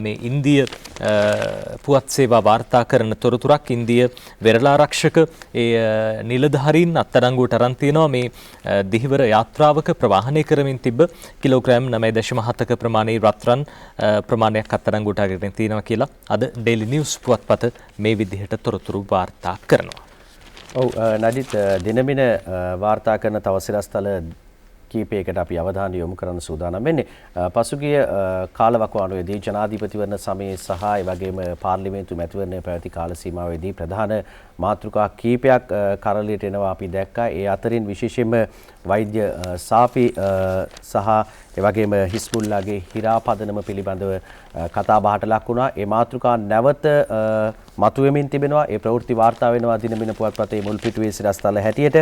මේ ඉන්දිය පුවත් සේවා වාර්තා කරන තොරතුරක් ඉන්දිය වෙරළාරක්ෂක ඒ නිලධාරීන් අත්අඩංගුවට අරන් තියෙනවා මේ දිහිවර යාත්‍රාවක ප්‍රවාහනය කරමින් තිබ්බ කිලෝග්‍රෑම් 9.7ක ප්‍රමාණයේ රත්රන් ප්‍රමාණයක් අත්අඩංගුවට අරගෙන තියෙනවා කියලා අද ඩේලි නිවුස් පුවත්පත මේ විදිහට තොරතුරු වාර්තා කරනවා. ඔව් නඩිත් දිනමින වාර්තා කරන තව සිරස්තල කීපයකට අපි අවධානය යොමු කරන්න සූදානම් වෙන්නේ. පසුගිය කාලවකවානුවේදී ජනාධිපතිවරණ සමයේ සහ ඒ වගේම පාර්ලිමේන්තු මැතිවරණය පැවති කාල සීමාවේදී ප්‍රධාන මාතෘකා කීපයක් කරලියට එනවා අපි දැක්කා. ඒ අතරින් විශේෂයෙන්ම වෛද්‍ය සාෆි සහ ඒ වගේම හිස්බුල්ලාගේ හිරාපදනම පිළිබඳව කතා බහට ලක් වුණා. ඒ මාතෘකා නැවත මතුවෙමින් තිබෙනවා. ඒ ප්‍රවෘත්ති වාර්තා වෙනවා දිනමින පුවත්පතේ මුල් පිටුවේ සිරස්තල හැටියට.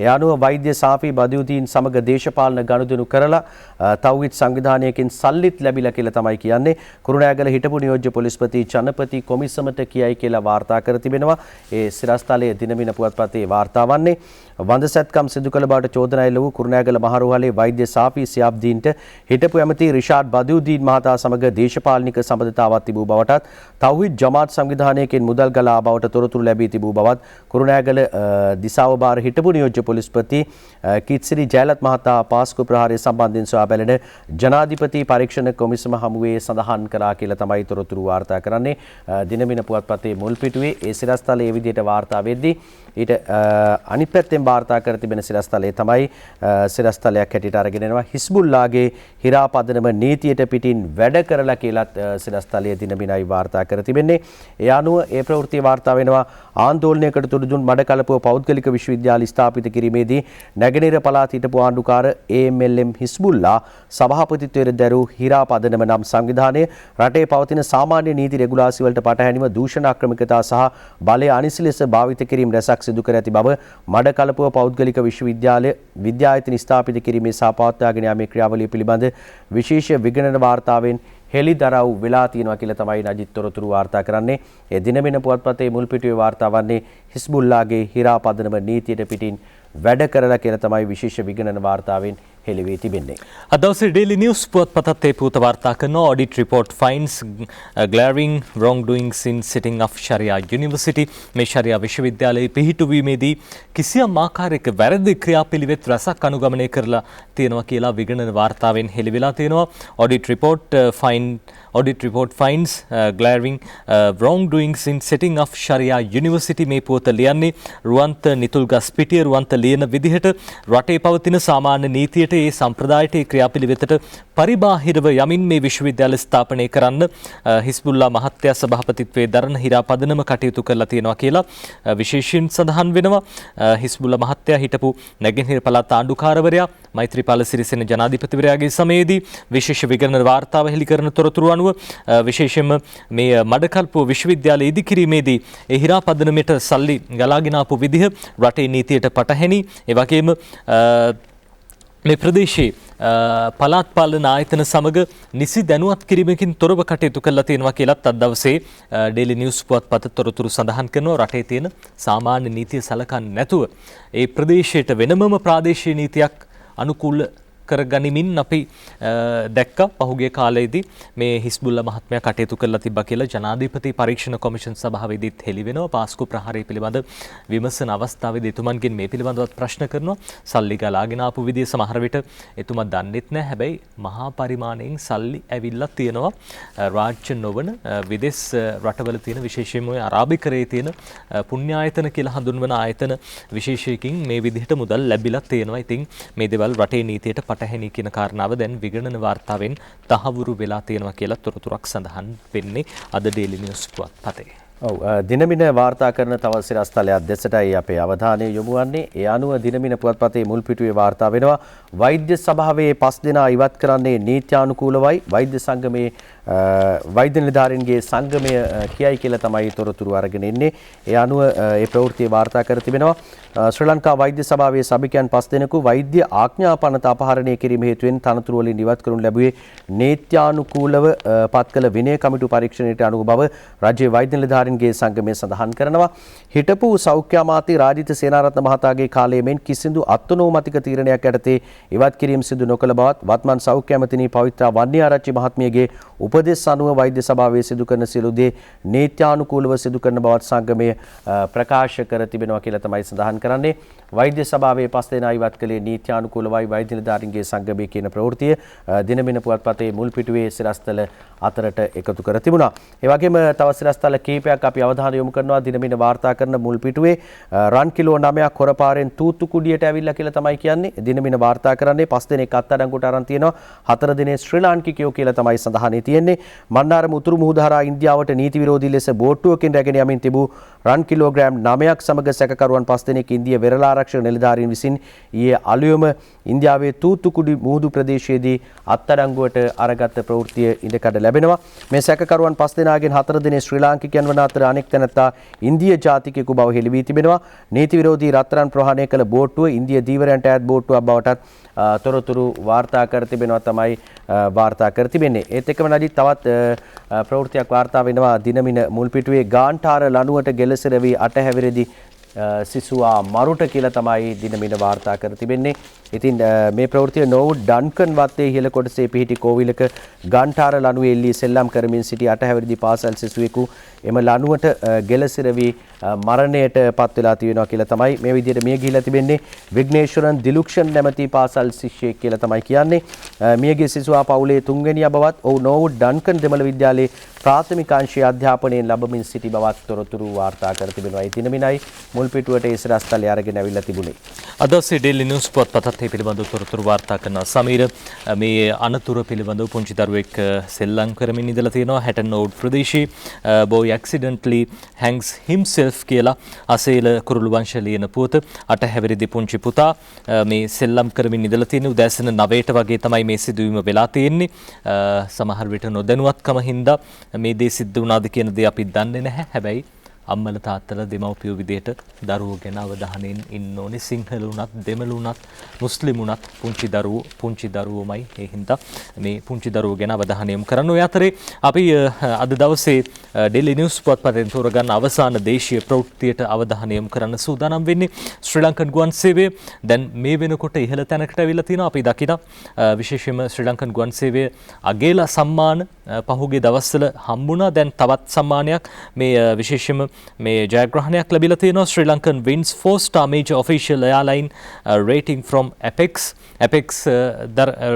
ඒ අනුව වෛද්‍ය සාෆි බදියුදීන් සමග දේශපාලන ගනුදෙනු කරලා තව්හිද් සංවිධානයකින් සල්ලිත් ලැබිලා කියලා තමයි කියන්නේ. කුරුණෑගල හිටපු නියෝජ්‍ය පොලිස්පති ජනපති කොමිසමට කියයි කියලා වාර්තා කර තිබෙනවා. ඒ සිරස්තලයේ දිනමින පුවත්පතේ වාර්තා වන්නේ වඳසැත්කම් සිදු කළ බවට චෝදනා එල්ල වූ කුරුණෑගල මහරුහලේ වෛද්‍ය සාෆි සියාබ්දීන්ට හිටපු ඇමති රිෂාඩ් බදියුදීන් මහතා සමග දේශපාලනික සම්බන්ධතාවක් තිබූ බවටත් තව්හිද් ජමාත් සංවිධානයකින් මුදල් ගලා බවට තොරතුරු ලැබී තිබූ බවත් කුරුණෑගල දිසාව බාර හිටපු නියෝජ්‍ය පොලිස්පති කිත්සිරි ජයලත් මහතා පාස්කු ප්‍රහාරය සම්බන්ධයෙන් සොයා බැලෙන ජනාධිපති පරීක්ෂණ කොමිසම හමුවේ සඳහන් කරා කියලා තමයි තොරතුරු වාර්තා කරන්නේ. දිනමින පුවත්පතේ මුල් පිටුවේ ඒ සිරස්තලයේ ඒ විදිහට වාර්තා වෙද්දී ඊට අනිත් පැත්තෙන් වාර්තා කර තිබෙන සිරස්තලයේ තමයි සිරස්තලයක් හැටියට අරගෙන එනවා හිස්බුල්ලාගේ හිරාපදනම නීතියට පිටින් වැඩ කරලා කියලාත් සිරස්තලයේ දිනමිනයි වාර්තා කර තිබෙන්නේ. ඒ අනුව ඒ ප්‍රවෘත්ති වාර්තා වෙනවා ආන්දෝලනයකට තුඩු දුන් මඩකලපුව පෞද්ගලික විශ්වවිද්‍යාල ස්ථාපිත කිරීමේදී නැගෙනහිර පළාත හිටපු ආණ්ඩුකාර AMLM හිස්බුල්ලා සභාපතිත්වයට දැරූ හිරාපදනම නම් සංවිධානය රටේ පවතින සාමාන්‍ය නීති රෙගුලාසි වලට පටහැනිව දූෂණ අක්‍රමිකතා සහ බලය අනිසි ලෙස භාවිත කිරීම රැසක් සිදු කර ඇති බව මඩකලපුව පෞද්ගලික විශ්වවිද්‍යාල විද්‍යායතන ස්ථාපිත කිරීමේ සහ පවත්වාගෙන යාමේ ක්‍රියාවලිය පිළිබඳ විශේෂ විගණන වාර්තාවෙන් හෙළිදරව් වෙලා තියෙනවා කියලා තමයි නජිත් තොරතුරු වාර්තා කරන්නේ. ඒ දිනමින පුවත්පතේ මුල් පිටුවේ වාර්තා වන්නේ හිස්බුල්ලාගේ හිරාපදනම නීතියට පිටින් වැඩ කරලා කියලා තමයි විශේෂ විගණන වාර්තාවෙන් හෙළි වී තිබෙන්නේ. අද දවසේ ඩේලි නිවුස් පුවත්පතත් ඒ පුවත වාර්තා කරන audit රිපෝර්ට් ෆයින්ස් glaring wrongdoings in setting of Sharia University. මේ ශරියා විශ්වවිද්‍යාලයේ පිහිටුවීමේදී කිසියම් ආකාරයක වැරදි ක්‍රියාපිළිවෙත් රසක් අනුගමනය කරලා තියෙනවා කියලා විගණන වාර්තාවෙන් හෙළි වෙලා තියෙනවා. Audit report finds glaring wrongdoings in setting of Sharia University. මේ පුවත ලියන්නේ රුවන්ත නිතුල්ගස්පිටිය රුවන්ත ලියන විදිහට රටේ පවතින සාමාන්‍ය නීතියට ඒ සම්ප්‍රදායට ඒ ක්‍රියාපිළිවෙතට පරිබාහිරව යමින් මේ විශ්වවිද්‍යාල ස්ථාපනය කරන්න හිස්බුල්ලා මහත්තයා සභාපතිත්වයේ දරන හිරාපදනම කටයුතු කරලා තියෙනවා කියලා විශේෂයෙන් සඳහන් වෙනවා. හිස්බුල්ලා මහත්තයා හිටපු නැගෙනහිර පළාත් ආණ්ඩුකාරවරයා මෛත්‍රීපාල සිරිසේන ජනාධිපතිවරයාගේ සමයේදී විශේෂ විගණන වාර්තාව හෙළි කරන තොරතුරු අනුව විශේෂයෙන්ම මේ මඩකල්පුව විශ්වවිද්‍යාලය ඉදිකිරීමේදී ඒ හිරාපදනමට සල්ලි ගලාගෙන ආපු විදිහ රටේ නීතියට පටහැනි. ඒ වගේම මේ ප්‍රදේශයේ පළාත් පාලන ආයතන සමග නිසි දැනුවත් කිරීමකින් තොරව කටයුතු කරලා තියෙනවා කියලත් අද දවසේ ඩේලි නිවුස් පුවත්පත තොරතුරු සඳහන් කරනවා. රටේ තියෙන සාමාන්‍ය නීතිය සලකන්නේ නැතුව ඒ ප්‍රදේශයට වෙනමම ප්‍රාදේශීය නීතියක් අනුකූල කරගනිමින් අපි දැක්ක පහුගිය කාලයේදී මේ හිස්බුල්ලා මහත්මයා කටයුතු කරලා තිබ්බා කියලා ජනාධිපති පරීක්ෂණ කොමිෂන් සභාවේදීත් හෙළි වෙනවා. පාස්කු ප්‍රහාරය පිළිබඳ විමසන අවස්ථාවේදී එතුමන්ගෙන් මේ පිළිබඳවත් ප්‍රශ්න කරනවා. සල්ලි ගලාගෙන ආපු විදිය සමහර විට එතුමා දන්නෙත් නැහැ. හැබැයි මහා පරිමාණයෙන් සල්ලි ඇවිල්ලා තියෙනවා රාජ්‍ය නොවන විදේශ රටවල තියෙන විශේෂයෙන්ම ඔය අරාබිකරයේ තියෙන පුණ්‍ය ආයතන කියලා හඳුන්වන ආයතන විශේෂයකින් මේ විදිහට මුදල් ලැබිලා තියෙනවා. ඉතින් මේ දේවල් රටේ නීතියට පටහැනි කියන කාරණාව දැන් විගණන වාර්තාවෙන් තහවුරු වෙලා තියෙනවා කියලා තොරතුරක් සඳහන් වෙන්නේ අද ඩේලි නිවුස් පුවත්පතේ. ඔව් දිනමින වාර්තා කරන තව සිරස්තලයක් දෙසටයි අපේ අවධානය යොමු වන්නේ. ඒ අනුව දිනමින පුවත්පතේ මුල් පිටුවේ වාර්තා වෙනවා වෛද්‍ය සභාවේ 5 දෙනා ඉවත් කරන්නේ නීත්‍යානුකූලවයි. වෛද්‍ය සංගමේ වෛද්‍ය නිලධාරීන්ගේ සංගමය කියයි කියලා තමයි තොරතුරු අරගෙන ඉන්නේ. ඒ අනුව ඒ ප්‍රවෘත්තිය වාර්තා කර තිබෙනවා. ශ්‍රී ලංකා වෛද්‍ය සභාවේ සභිකයන් 5 දෙනෙකු වෛද්‍ය ආඥා පනත අපහරණය කිරීම හේතුවෙන් තනතුරු වලින් ඉවත් කරනු ලැබුවේ නීත්‍යානුකූලව පත් කළ විනය කමිටු පරීක්ෂණයට අනුව බව රජයේ වෛද්‍ය නිලධාරීන්ගේ සංගමය සඳහන් කරනවා. හිටපු සෞඛ්‍ය අමාත්‍ය රාජිත සේනාරත්න මහතාගේ කාලයේ මෙන් කිසිදු අත්නෝමතික තීරණයක් යටතේ ඉවත් කිරීම සිදු නොකළ බවත් වත්මන් සෞඛ්‍ය ඇමතිනි පවිත්‍රා වන්නිආරච්චි මහත්මියගේ උපදෙස් අනුව වෛද්‍ය සභාවේ සිදු කරන සියලු දේ නීත්‍යානුකූලව සිදු කරන බවත් සංගමය ප්‍රකාශ කර තිබෙනවා කියලා තමයි සඳහන් කරන්නේ. වෛද්‍ය සභාවේ 5 දෙනා ඉවත් කළේ නීත්‍යානුකූලවයි වෛද්‍ය නිලධාරීන්ගේ සංගමයේ කියන ප්‍රවෘත්තිය දිනමින පුවත්පතේ මුල් පිටුවේ සිරස්තල අතරට එකතු කර තිබුණා. ඒ වගේම තව සිරස්තල කීපයක් අපි අවධානය යොමු කරනවා දිනමින වාර්තා කරන මුල් පිටුවේ රන් කිලෝ 9ක් හොරපාරෙන් තූතු කුඩියට ඇවිල්ලා කියලා තමයි කියන්නේ. දිනමින වාර්තා කරන්නේ 5 දෙනෙක් අත්අඩංගුවට අරන් තියෙනවා. 4 දිනේ ශ්‍රී ලාංකිකයෝ කියලා තමයි සඳහන් තියෙන්නේ. මන්නාරම උතුරු මුහුද හරහා ඉන්දියාවට නීති විරෝධී ලෙස බෝට්ටුවකින් රැගෙන යමින් තිබූ රන් කිලෝග්‍රෑම් 9ක් සමග සැකකරුවන් 5 දෙනෙක් ඉන්දිය වෙරළ ආරක්ෂක නිලධාරීන් විසින් ඊයේ අලුයම ඉන්දියාවේ තූතුකුඩි මුහුදු ප්‍රදේශයේදී අත්අඩංගුවට අරගත් ප්‍රවෘත්තිය ඉඳකඩ ලැබෙනවා. මේ සැකකරුවන් 5 දෙනාගෙන් 4 දෙනේ ශ්‍රී ලාංකිකයන් වන අතර අනෙක් තැනැත්තා ඉන්දිය ජාතිකයෙකු බව හෙළි වී තිබෙනවා. නීති විරෝධී රත්රන් ප්‍රහාණය කළ බෝට්ටුව ඉන්දිය දීවරයන්ට ඈත් බෝට්ටුවක් බවටත් තොරතුරු වාර්තා කර තිබෙනවා තමයි වාර්තා කර තිබෙන්නේ. ඒත් එක්කම නජිත් තවත් ප්‍රවෘත්තියක් වාර්තා වෙනවා දිනමින මුල් පිටුවේ ගාන්ඨාර ලණුවට ගෙලසර වී අටහැවිරෙදි සිසුවා මරුට කියලා තමයි දිනමින වාර්තා කර තිබෙන්නේ. ඉතින් මේ ප්‍රවෘත්තිය නොවුඩ් ඩන්කන් වත්තේ ඉහළ කොටසේ පිහිටි කෝවිලක ගාන්ඨාර ලණුවේ එල්ලී සෙල්ලම් කරමින් සිටි අටහැවිරිදි පාසල් සිසුවෙකු එම ලණුවට ගෙලසිර වී මරණයට පත් වෙලා තිබෙනවා කියලා තමයි මේ විදිහට මිය ගිහිලා තිබෙන්නේ. විග්නේශ්වරන් දිලුක්ෂන් නැමැති පාසල් ශිෂ්‍යයෙක් කියලා තමයි කියන්නේ. මියගිය සිසුවා පවුලේ තුන්වෙනියා බවත් ඔහු නොවුඩ් ඩන්කන් දෙමළ විද්‍යාලයේ ප්‍රාථමික අංශයේ අධ්‍යාපනයෙන් ලැබමින් සිටි බවත් තොරතුරු වාර්තා කර තිබෙනවා. ඒ දිනමිනයි මුල් පිටුවට ඒ සිරස්තලය අරගෙන අවිල්ලා තිබුණේ. අද ඩේලි නිවුස් පුවත්පතත් මේ පිළිබඳව තොරතුරු වාර්තා කරන සමීර මේ අනතුර පිළිබඳව පුංචි දරුවෙක් සෙල්ලම් කරමින් ඉඳලා තියෙනවා හැටන් නෝඩ් ප්‍රදේශයේ boy accidentally hangs himself කියලා අසේල කුරුළු වංශ ලියන පුවත අටහැවිරිදි පුංචි පුතා මේ සෙල්ලම් කරමින් ඉඳලා තියෙන උදෑසන 9ට වගේ තමයි මේ සිදුවීම වෙලා තියෙන්නේ. සමහර විට නොදැනුවත්කම හින්දා මේ දේ සිද්ධ වුණාද කියන දේ අපි දන්නේ නැහැ. හැබැයි අම්මල තාත්තලා දෙමව්පියෝ විදිහට දරුවෝ ගැන අවධානයෙන් ඉන්න ඕනේ. සිංහල වුණත් දෙමළ වුණත් මුස්ලිම් වුණත් පුංචි දරුවෝමයි. ඒ හින්දා මේ පුංචි දරුවෝ ගැන අවධානය යොමු කරන්න. ඔය අතරේ අපි අද දවසේ ඩේලි නිවුස් පුවත්පතෙන් තෝරගන්න අවසාන දේශීය ප්‍රවෘත්තියට අවධානය යොමු කරන්න සූදානම් වෙන්නේ. ශ්‍රී ලංකන් ගුවන් සේවය දැන් මේ වෙනකොට ඉහළ තැනකට අවිල්ලා තිනවා. අපි දකින විශේෂයෙන්ම ශ්‍රී ලංකන් ගුවන් සේවය අගේලා සම්මාන පහුගිය දවස්වල හම්බුණා. දැන් තවත් සම්මානයක් මේ විශේෂයෙන්ම මේ ජයග්‍රහණයක් ලැබිලා තියෙනවා. Sri Lankan wins 4-star major official airline rating from Apex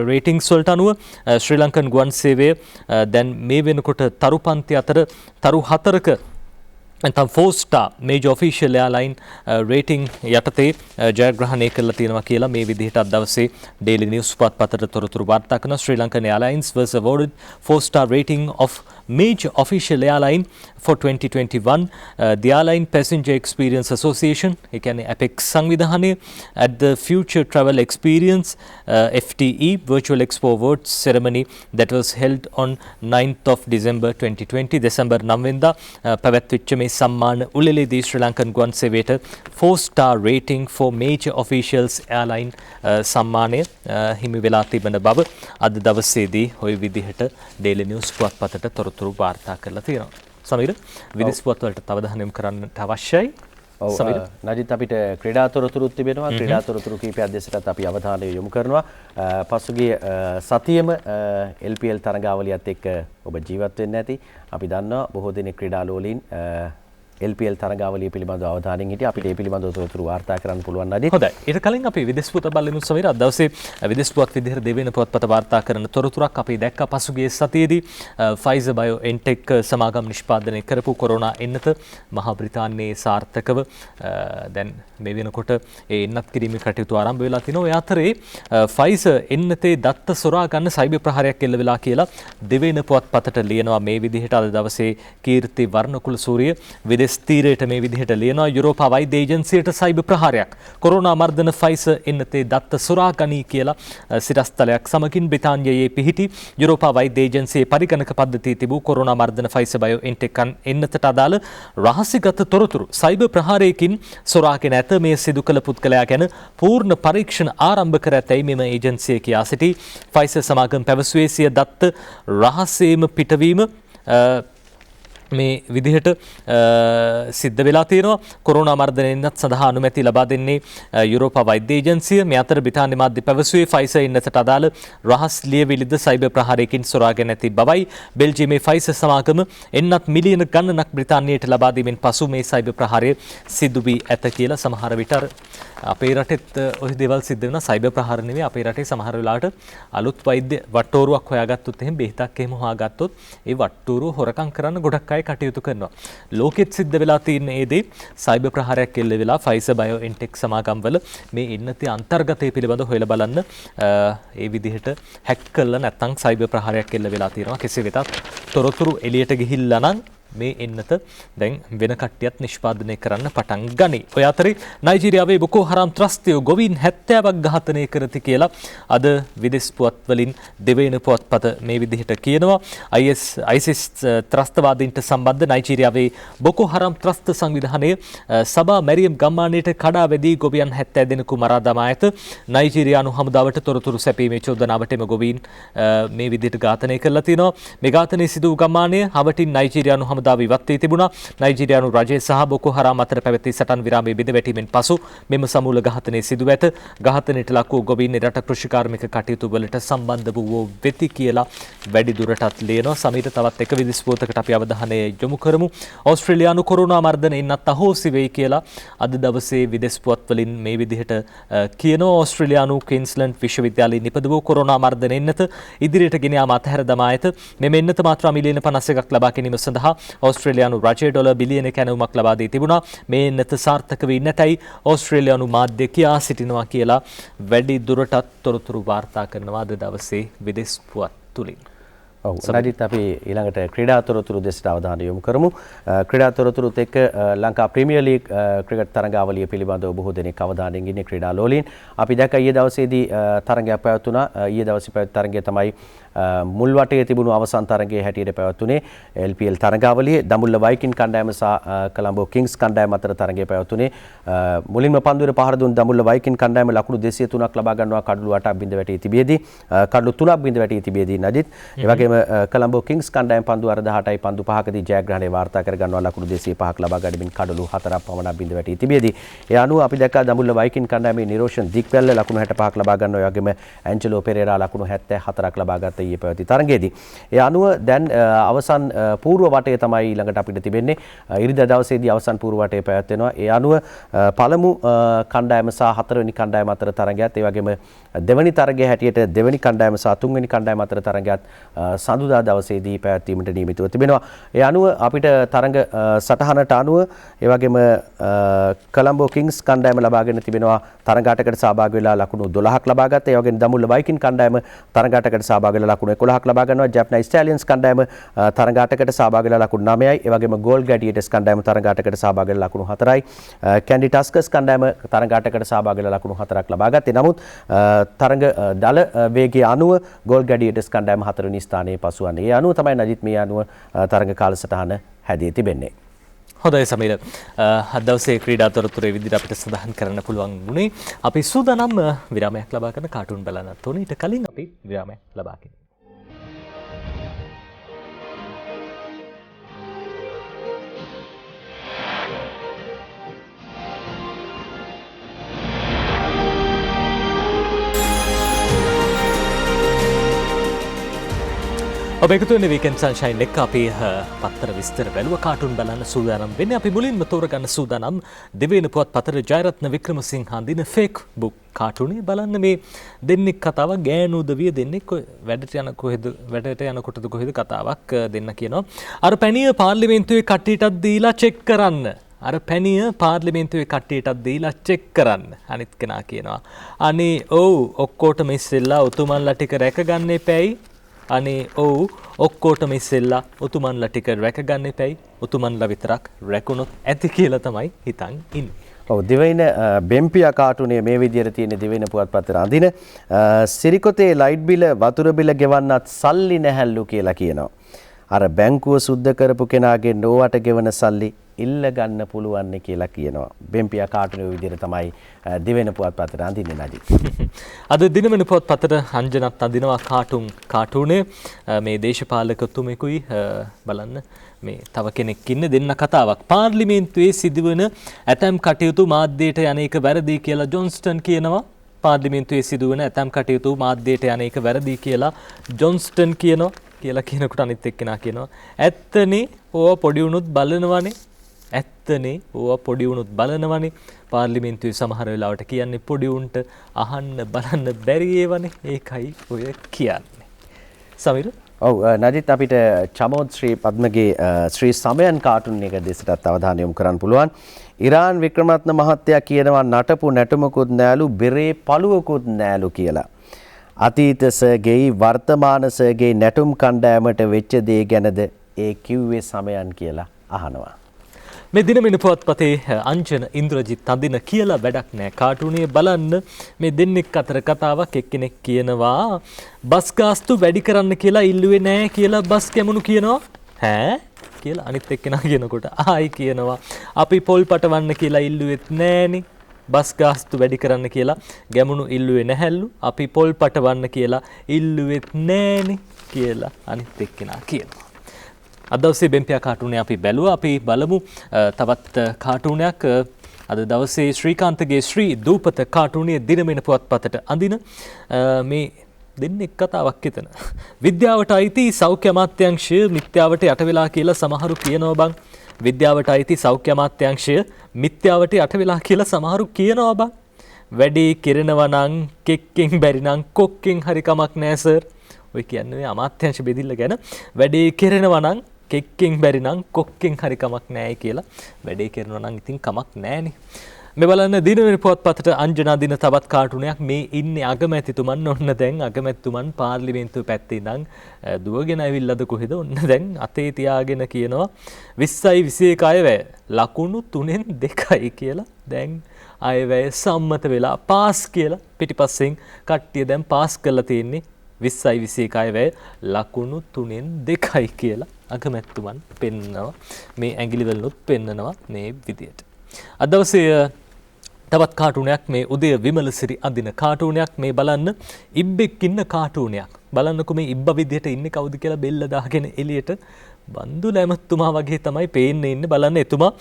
ratings වලට අනුව ශ්‍රී ලංකන් ගුවන් සේවය දැන් මේ වෙනකොට තරු පන්ති අතර තරු 4ක නැත්නම් 4-star major official airline rating යටතේ ජයග්‍රහණය කරලා තියෙනවා කියලා මේ විදිහට අද දවසේ Daily News පුවත්පතට තොරතුරු වාර්තා කරන Sri Lankan Airlines was awarded 4-star rating of major official airline for 2021. The Airline Passenger Experience Association, ekane Apex සංවිධානය at the Future Travel Experience FTE Virtual Expo Awards ceremony that was held on 9th of December 2020 December 9 වෙනිදා පැවැත්විච්ච මේ සම්මාන උළෙලේදී ශ්‍රී Lankan ගුවන් සේවයට 4-star rating for major officials airline සම්මානය හිමි වෙලා තිබෙන බව අද දවසේදී ওই විදිහට Daily News පුවත්පතට තොරතුරු වාර්තා කරලා තියෙනවා. සමීර විදේශ පුවත්වලට අවධානය යොමු කරන්නට අවශ්‍යයි. සමීර නජිත් අපිට ක්‍රීඩා තොරතුරුත් තිබෙනවා. ක්‍රීඩා තොරතුරු කීපයක් දෙසටත් අපි අවධානය යොමු කරනවා. පසුගිය සතියේම LPL තරගාවලියත් එක්ක ඔබ ජීවත් වෙන්න ඇති. අපි දන්නවා බොහෝ දෙනෙක් ක්‍රීඩාලුවලින් LPL තරගාවලිය පිළිබඳව අවධානයෙන් හිටියා. අපිට ඒ පිළිබඳව තොරතුරු වාර්තා කරන්න පුළුවන් නේද? හොඳයි. ඊට කලින් අපි විදේශ පුවත් බලමු සමීර. අද දවසේ විදේශ පුවත් විදිහට දෙවෙනි පුවත්පත වාර්තා කරන තොරතුරක් අපි දැක්කා පසුගිය සතියේදී Pfizer BioNTech සමාගම් නිෂ්පාදනය කරපු කොරෝනා එන්නත මහා බ්‍රිතාන්‍යයේ සාර්ථකව දැන් මේ වෙනකොට ඒ එන්නත් කිරීමේ කටයුතු ආරම්භ වෙලා තිනවා. ඒ අතරේ Pfizer එන්නතේ දත්ත සොරා ගන්න සයිබර් ප්‍රහාරයක් එල්ල වෙලා කියලා දෙවෙනි පුවත්පතට ලියනවා මේ විදිහට අද දවසේ කීර්ති වර්ණකුල සූරිය විදේශ විදෙස් තීරයට මේ විදිහට ලියනවා. යුරෝපා වෛද්‍ය ඒජන්සියට සයිබර් ප්‍රහාරයක්. කොරෝනා මර්ධන ෆයිසර් එන්නතේ දත්ත සොරා ගනී කියලා සිරස්තලයක් සමගින් බ්‍රිතාන්‍යයේ පිහිටි යුරෝපා වෛද්‍ය ඒජන්සියේ පරිගණක පද්ධතියේ තිබූ කොරෝනා මර්ධන ෆයිසර් බයෝඑන්ටෙක් එන්නතට අදාළ රහසිගත තොරතුරු සයිබර් ප්‍රහාරයකින් සොරාගෙන ඇත. මේ සිදු කළ පුද්ගලයා ගැන පූර්ණ පරීක්ෂණ ආරම්භ කර ඇතැයි මෙම ඒජන්සිය කියා සිටි. ෆයිසර් සමාගම පැවසුවේ සිය දත්ත රහසේම පිටවීම මේ විදිහට සිද්ධ වෙලා තියෙනවා. කොරෝනා මර්ධනයෙන්වත් සඳහා අනුමැතිය ලබා දෙන්නේ යුරෝපා වෛද්‍ය ඒජන්සිය. මේ අතර බ්‍රිතාන්‍ය මාධ්‍ය පැවසුවේ ෆයිසර් එන්නතට අදාළ රහස් ලියවිලිද සයිබර් ප්‍රහාරයකින් සොරාගෙන ඇති බවයි. බෙල්ජියමේ ෆයිසර් සමාගම එන්නත් මිලියන ගණනක් බ්‍රිතාන්‍යයට ලබා දීමෙන් පසු මේ සයිබර් ප්‍රහාරය සිදු වී ඇත කියලා සමහර විට අපේ රටෙත් ඔය දේවල් සිද්ධ වෙනවා. සයිබර් ප්‍රහාර නෙවෙයි අපේ රටේ සමහර වෙලාවට අලුත් වෛද්‍ය වට්ටෝරුවක් හොයාගත්තොත් එහෙම බෙහෙතක් එහෙම හොයාගත්තොත් ඒ වට්ටෝරුව හොරකම් කරන්න ගොඩක් අය කටයුතු කරනවා. ලෝකෙත් සිද්ධ වෙලා තියෙන ඒ දේ සයිබර් ප්‍රහාරයක් එල්ල වෙලා ෆයිසර් බයෝඑන්ටෙක් සමාගම්වල මේ එන්නතේ අන්තර්ගතය පිළිබඳව හොයලා බලන්න ඒ විදිහට හැක් කළා නැත්නම් සයිබර් ප්‍රහාරයක් එල්ල වෙලා තියෙනවා. කෙසේ වෙතත් තොරතුරු එළියට ගිහිල්ලා නම් මේ එන්නත දැන් වෙන කට්ටියත් නිෂ්පාදනය කරන්න පටන් ගනී. ඔය අතරේ නයිජීරියාවේ බොකෝ හරම් ත්‍රස්තයෝ ගොවීන් 70ක් ඝාතනය කරති කියලා අද විදෙස් පුවත් වලින් දෙවයින පුවත්පත මේ විදිහට කියනවා. ISIS ත්‍රස්තවාදීන්ට සම්බන්ධ නයිජීරියාවේ බොකෝ හරම් ත්‍රස්ත සංවිධානය සබා මැරියම් ගම්මානයට කඩා වැදී ගොවියන් 70 දෙනෙකු මරා දමා ඇත. නයිජීරියානු හමුදාවට තොරතුරු සැපීමේ චෝදනාවට එම ගොවීන් මේ විදිහට ඝාතනය කරලා තිනවා. මේ ඝාතනයේ සිදු වූ ගම්මානය හවටින් නයිජීරියානු හමුදාව ඉවත් වී තිබුණා. නයිජීරියානු රජය සහ බොකෝ හරාම් අතර පැවති සටන් විරාමයේ බිඳවැටීමෙන් පසු මෙම සමූල ඝාතනය සිදු ඇත. ඝාතනයට ලක් වූ ගොවීන් රට කෘෂිකාර්මික කටයුතු වලට සම්බන්ධ වූ වෙති කියලා වැඩි දුරටත් ලියනවා. සමීර තවත් එක විදෙස් පුවතකට අපි අවධානය යොමු කරමු. ඕස්ට්‍රේලියානු කොරෝනා මර්ධනය එන්නත් අහෝසි වෙයි කියලා අද දවසේ විදෙස් පුවත් වලින් මේ විදිහට කියනවා. ඕස්ට්‍රේලියානු ක්වීන්ස්ලන්ඩ් විශ්වවිද්‍යාලයේ නිපද වූ කොරෝනා මර්ධනය එන්නත ඉදිරියට ගෙන යාම අතහැර දමා ඇත. මෙම එන්නත මාත්‍රා මිලියන 51ක් ලබා ගැනීම සඳහා ඕස්ට්‍රේලියානු රජය ඩොලර් බිලියන කැණවුමක් ලබා දී තිබුණා. මේ එන්නත සාර්ථක වී නැතයි ඕස්ට්‍රේලියානු මාධ්‍ය කියා සිටිනවා කියලා වැඩි දුරටත් තොරතුරු වාර්තා කරනවා අද දවසේ විදෙස් පුවත් තුලින්. නඩිත් අපි ඊළඟට ක්‍රීඩා තොරතුරු දෙසට අවධානය යොමු කරමු. ක්‍රීඩා තොරතුරුත් එක්ක ලංකා ප්‍රීමියර් ලීග් ක්‍රිකට් තරඟාවලිය පිළිබඳව බොහෝ දෙනෙක් අවධානයෙන් ඉන්නේ ක්‍රීඩා ලෝලීන්. අපි දැක්ක ඊයේ දවසේදී තරඟයක් පැවැත්ුණා. ඊයේ දවසේ පැවැත් තරඟය තමයි මුල් වටේ තිබුණු අවසන් තරඟයේ හැටියට පැවැත්ුණේ LPL තරඟාවලියේ දඹුල්ල වයිකින් කණ්ඩායම සහ කොළඹ කිංස් කණ්ඩායම අතර තරඟය පැවැත්ුණේ. මුලින්ම පන්දුවර පහර දුන් දඹුල්ල වයිකින් කණ්ඩායම ලකුණු 203ක් ලබා ගන්නවා කඩලු 8ක් බිඳ වැටී තිබියදී කඩලු 3ක් බිඳ වැටී තිබියදී නදිත් ඒ වගේම කොළඹ කිංස් කණ්ඩායම පන්දු 18යි පන්දු 5කදී ජයග්‍රහණය වාර්තා කර ගන්නවා ලකුණු 205ක් ලබා ගනිමින් කඩලු 4ක් පමණක් බිඳ වැටී තිබියදී ඒ අනුව අපි දැක්කා දඹුල්ල වයිකින් කණ්ඩායමේ නිරෝෂන් දික්වැල්ල ලකුණු 65ක් ලබා ගන්නවා. ඒ වගේම ඇන්ජලෝ පෙරේරා ලකුණු 74ක් ලබා ගත්තා ඊයේ පැවති තරඟයේදී. ඒ අනුව දැන් අවසන් පූර්ව වටය තමයි ඊළඟට අපිට තිබෙන්නේ. ඉරිදා දවසේදී අවසන් පූර්ව වටය පැවැත්වෙනවා. ඒ අනුව පළමු කණ්ඩායම සහ හතරවෙනි කණ්ඩායම අතර තරඟයත් ඒ වගේම දෙවැනි තරගයේ හැටියට දෙවැනි කණ්ඩායම සහ තුන්වෙනි කණ්ඩායම අතර තරඟයත් සඳුදා දවසේදී පැවැත්වීමට නියමිතව තිබෙනවා. ඒ අනුව අපිට තරඟ සටහනට අනුව ඒ වගේම කොළඹ කිංස් කණ්ඩායම ලබාගෙන තිබෙනවා තරඟ 8කට සහභාගී වෙලා ලකුණු 12ක් ලබා ගත්තා. ඒ වගේම දඹුල්ල වයිකින් කණ්ඩායම තරඟ 8කට සහභාගී වෙලා ලකුණු 11ක් ලබා ගන්නවා. ජැප්නා ස්ටැලියන්ස් කණ්ඩායම තරඟ 8කට සහභාගී වෙලා ලකුණු 9යි. ඒ වගේම ගෝල් ග්ලැඩියේටර්ස් කණ්ඩායම තරඟ 8කට සහභාගී වෙලා ලකුණු 4යි. කැන්ඩි ටස්කර්ස් කණ්ඩායම තරඟ 8කට සහභාගී වෙලා ලකුණු 4ක් ලබා ගත්තේ. නමුත් තරඟ දල වේගයේ අනුව ගෝල් ග්ලැඩියේටර්ස් කණ්ඩායම 4 වෙනි ස්ථානයේ පසුවන්නේ. ඒ අනුව තමයි නජිත් මේ අනුව තරඟ කාලසටහන හැදී තිබෙන්නේ. හොඳයි සමීර. අද දවසේ ක්‍රීඩා තොරතුරු විදිහට අපිට සඳහන් කරන්න පුළුවන් වුණේ. අපි සූදානම් විරාමයක් ලබා ගන්න කාටුන් බලන්නත් ඕනේ. ඊට කලින් අපි විරාමයක් ලබා ගන්න. ඔබ එකතු වෙන වීකෙන්ඩ් සන්ෂයින් එක්ක අපි පත්තර විස්තර බැලුව කාටුන් බලන්න සූදානම් වෙන්නේ. අපි මුලින්ම තෝරගන්න සූදානම් දෙවෙනි පුවත්පතේ ජයරත්න වික්‍රමසිංහ අඳින ෆේක් බුක් කාටුනේ. බලන්න මේ දෙන්නෙක් කතාවක් ගෑනු උදවිය දෙන්නෙක් වැඩට යනකොටද කොහෙද කතාවක් දෙන්න කියනවා. අර පැණිය පාර්ලිමේන්තුවේ කට්ටියටත් දීලා චෙක් කරන්න. අර පැණිය පාර්ලිමේන්තුවේ කට්ටියටත් දීලා චෙක් කරන්න. අනිත් කෙනා කියනවා අනේ ඔව් ඔක්කොටම ඉස්සෙල්ලා ඔතුමන්ලා ටික රැක ගන්න එපැයි. අනේ ඔව් ඔක්කොටම ඉස්සෙල්ලා උතුමන්ලා ටික රැකගන්න එපැයි. උතුමන්ලා විතරක් රැකුණොත් ඇති කියලා තමයි හිතන් ඉන්නේ. ඔව් දිවයින බෙම්පියා කාටුනේ මේ විදියට තියෙන දිවයින පුවත්පතේ අඳින සිරිකොතේ ලයිට් බිල වතුර බිල ගෙවන්නත් සල්ලි නැහැලු කියලා කියනවා. අර බැංකුව සුද්ධ කරපු කෙනාගේ නෝවට ගෙවන සල්ලි ඉල්ල ගන්න පුළුවන් කියලා කියනවා. බෙම්පියා කාටුනේ විදියට තමයි දිවයින පුවත්පතේ අඳින්නේ නැදි. අද දිනවෙන පුවත්පතට අංජනත් අඳිනවා කාටුනේ මේ දේශපාලකතුමෙකුයි බලන්න මේ තව කෙනෙක් ඉන්නේ දෙන්න කතාවක්. පාර්ලිමේන්තුවේ සිදුවන ඇතැම් කටයුතු මාධ්‍යයට යන එක වැරදි කියලා ජොන්ස්ටන් කියනවා. පාර්ලිමේන්තුවේ සිදුවන ඇතැම් කටයුතු මාධ්‍යයට යන එක වැරදි කියලා ජොන්ස්ටන් කියනවා. කියලා කියනකොට අනිත් එක්කෙනා කියනවා ඇත්තනේ ඕවා පොඩි වුණොත් බලනවනේ. ඇත්තනේ ඕවා පොඩි වුණොත් බලනවනේ. පාර්ලිමේන්තුවේ සමහර වෙලාවට කියන්නේ පොඩි උන්ට අහන්න බලන්න බැරි ඒවනේ. ඒකයි ඔය කියන්නේ. සමීර ඔව් නජිත් අපිට චමෝද් ශ්‍රී පද්මගේ ශ්‍රී සමයන් කාටුන් එක දෙසටත් අවධානය යොමු කරන්න පුළුවන්. ඉරාන් වික්‍රමරත්න මහත්තයා කියනවා නටපු නැටුමකුත් නෑලු බෙරේ පළුවකුත් නෑලු කියලා. අතීත සර්ගෙයි වර්තමාන සර්ගෙයි නැටුම් කණ්ඩායමට වෙච්ච දේ ගැනද ඒ කිව්වේ සමයන් කියලා අහනවා. මේ දිනමින පුවත්පතේ අංජන ඉන්ද්‍රජිත් අඳින කියලා වැඩක් නෑ කාටුනේ බලන්න මේ දෙන්නෙක් අතර කතාවක්. එක්කෙනෙක් කියනවා බස් ගාස්තු වැඩි කරන්න කියලා ඉල්ලුවේ නෑ කියලා බස් කැමුණු කියනවා. ඈ කියලා අනිත් එක්කෙනා කියනකොට ආයි කියනවා අපි පොල් පටවන්න කියලා ඉල්ලුවෙත් නෑනේ. බස් ගාස්තු වැඩි කරන්න කියලා ගැමුණු ඉල්ලුවේ නැහැලු. අපි පොල් පටවන්න කියලා ඉල්ලුවෙත් නෑනේ කියලා අනිත් එක්කෙනා කියනවා. අද දවසේ බෙම්පියා කාටුනේ අපි බැලුවා. අපි බලමු තවත් කාටුනයක්. අද දවසේ ශ්‍රීකාන්තගේ ශ්‍රී දූපත කාටුනේ දිනමෙන පුවත්පතට අඳින මේ දෙන්නෙක් කතාවක් එතන. විද්‍යාවට අයිති සෞඛ්‍ය අමාත්‍යාංශය මිත්‍යාවට යට වෙලා කියලා සමහරු කියනවා බං. විද්‍යාවට අයිති සෞඛ්‍ය අමාත්‍යාංශය මිත්‍යාවට යට වෙලා කියලා සමහරු කියනවා බං. වැඩේ කෙරෙනවා නම් කෙක්කෙන් බැරි නම් කොක්කෙන් හරි කමක් නෑ සර්. ඔය කියන්නේ අමාත්‍යාංශ බෙදිල්ල ගැන. වැඩේ කෙරෙනවා නම් කෙක්කෙන් බැරි නම් කොක්කෙන් හරි කමක් නෑ කියලා. වැඩේ කරනවා නම් ඉතින් කමක් නෑනේ. මේ බලන්න දිනවෙන පුවත්පතට අංජනා දින තවත් කාටුනයක්. මේ ඉන්නේ අගමැතිතුමන්. ඔන්න දැන් අගමැතිතුමන් පාර්ලිමේන්තුව පැත්තේ ඉඳන් දුවගෙන ඇවිල්ලාද කොහෙද? ඔන්න දැන් අතේ තියාගෙන කියනවා 20යි 21 අයවැය ලකුණු 3න් 2යි කියලා. දැන් අයවැය සම්මත වෙලා පාස් කියලා පිටිපස්සෙන් කට්ටිය දැන් පාස් කරලා තියෙන්නේ. 20යි 21 අයවැය ලකුණු 3න් 2යි කියලා අගමැතිතුමන් පෙන්නනවා. මේ ඇඟිලි වලිනුත් පෙන්නනවා මේ විදියට. අද දවසේ තවත් කාටුනයක් මේ උදය විමලසිරි අඳින කාටුනයක්. මේ බලන්න ඉබ්බෙක් ඉන්න කාටුනයක්. බලන්නකො මේ ඉබ්බා විදියට ඉන්නේ කවුද කියලා බෙල්ල දාගෙන එළියට බන්දුල ඇමතුමා වගේ තමයි පේන්නේ ඉන්නේ. බලන්න එතුමා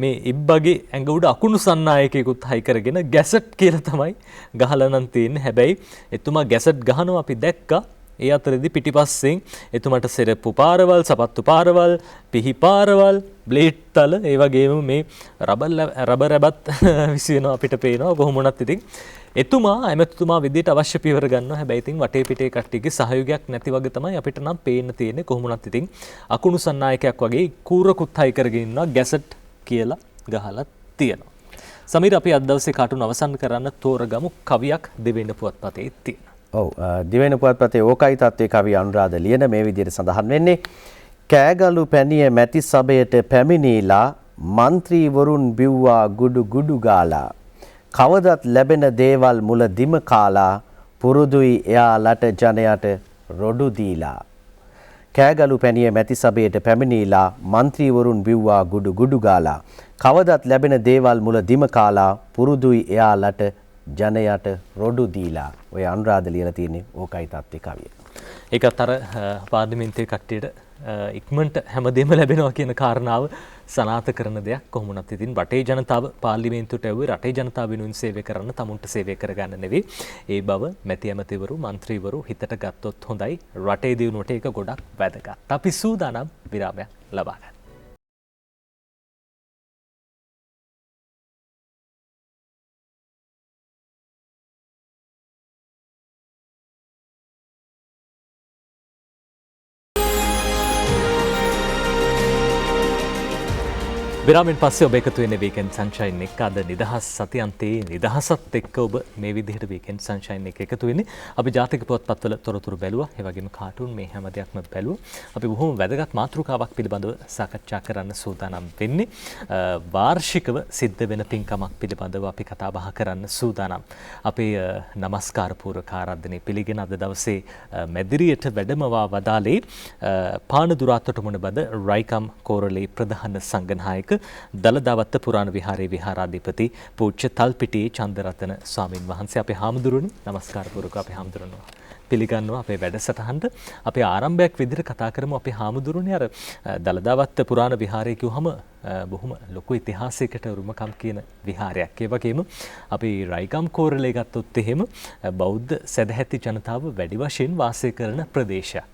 මේ ඉබ්බගේ ඇඟ උඩ අකුණු සන්නායකයෙකුත් හයි කරගෙන ගැසට් කියලා තමයි ගහලා නම් තියෙන්නේ. හැබැයි එතුමා ගැසට් ගහනවා අපි දැක්කා. ඒ අතරේදී පිටිපස්සෙන් එතුමට සෙරප්පු පාරවල්, සපත්තු පාරවල්, පිහි පාරවල්, බ්ලේඩ් තල, ඒ වගේම මේ රබර් රැබත් විසිනවා අපිට පේනවා. කොහොම වුණත් ඉතින් එතුමා ඇමතුමා විදියට අවශ්‍ය පියවර ගන්නවා. හැබැයි ඉතින් වටේ පිටේ කට්ටියගේ සහයෝගයක් නැති වගේ තමයි අපිට නම් පේන්න තියෙන්නේ. කොහොම වුණත් ඉතින් අකුණු සන්නායකයක් වගේ කූරකුත් හයි කරගෙන ඉන්නවා. ගැසට් කියලා ගහලා තියෙනවා. සමීර අපි අද දවසේ කාටුන අවසන් කරන්න තෝරගමු කවියක් දෙවෙනි පුවත්පතේ තියෙන. ඔව් දිවෙන පුවත්පතේ ඕකයි තත්ත්වයේ කවි අනුරාධ ලියන මේ විදිහට සඳහන් වෙන්නේ කෑගලු පැණිය මැති සභයට පැමිණීලා മന്ത്രിවරුන් බිව්වා ගුඩු ගුඩු ගාලා කවදත් ලැබෙන දේවල් මුල දිම කාලා පුරුදුයි එයාලට ජනයට රොඩු දීලා කෑගලු පැණිය මැති සභයට පැමිණීලා മന്ത്രിවරුන් බිව්වා ගුඩු ගුඩු ගාලා කවදත් ලැබෙන දේවල් මුල දිම කාලා පුරුදුයි එයාලට ජනයට රොඩු දීලා. ඔය අනුරාධ ලියලා තියෙන්නේ ඕකයි තත්ත්වේ කවිය. ඒකත් අර පාර්ලිමේන්තුවේ කට්ටියට ඉක්මනට හැමදේම ලැබෙනවා කියන කාරණාව සනාථ කරන දෙයක්. කොහොම වුණත් ඉතින් රටේ ජනතාව පාර්ලිමේන්තුවට ඇව්වේ රටේ ජනතාව වෙනුවෙන් සේවය කරන්න, තමුන්ට සේවය කරගන්න නෙවෙයි. ඒ බව මැති ඇමතිවරු, മന്ത്രിවරු හිතට ගත්තොත් හොඳයි. රටේ දියුණුවට ඒක ගොඩක් වැදගත්. අපි සූදානම් විරාමයක් ලබා ගන්න. විරාමෙන් පස්සේ ඔබ එකතු වෙන වීකෙන්ඩ් සන්ෂයින් එක අද නිදහස් සතියන්තයේ නිදහසත් එක්ක ඔබ මේ විදිහට වීකෙන්ඩ් සන්ෂයින් එක එකතු වෙන්නේ. අපි ජාතික පුවත්පත්වල තොරතුරු බැලුවා. ඒ වගේම කාටුන් මේ හැම දෙයක්ම බැලුවා. අපි බොහොම වැදගත් මාතෘකාවක් පිළිබඳව සාකච්ඡා කරන්න සූදානම් වෙන්නේ. වාර්ෂිකව සිද්ධ වෙන පින්කමක් පිළිබඳව අපි කතා බහ කරන්න සූදානම්. අපේ নমස්කාර පූර්වක ආරාධනය පිළිගෙන අද දවසේ මැදිරියට වැඩමවා වදාලේ පානදුරාත්තොට මුණබද රයිකම් කෝරළේ ප්‍රධාන සංඝනායක දළදාවත්ත පුරාණ විහාරයේ විහාරාධිපති පූජ්‍ය තල්පිටියේ චන්දරතන ස්වාමින් වහන්සේ. අපේ හාමුදුරුවනි නමස්කාර පූර්වක අපේ හාමුදුරුවෝ පිළිගන්නවා අපේ වැඩසටහනට. අපේ ආරම්භයක් විදිහට කතා කරමු. අපේ හාමුදුරුවනි අර දළදාවත්ත පුරාණ විහාරය කිව්වහම බොහොම ලොකු ඉතිහාසයකට උරුමකම් කියන විහාරයක්. ඒ වගේම අපි රයිකම් කෝරළේ ගත්තොත් එහෙම බෞද්ධ සදැහැති ජනතාව වැඩි වශයෙන් වාසය කරන ප්‍රදේශයක්.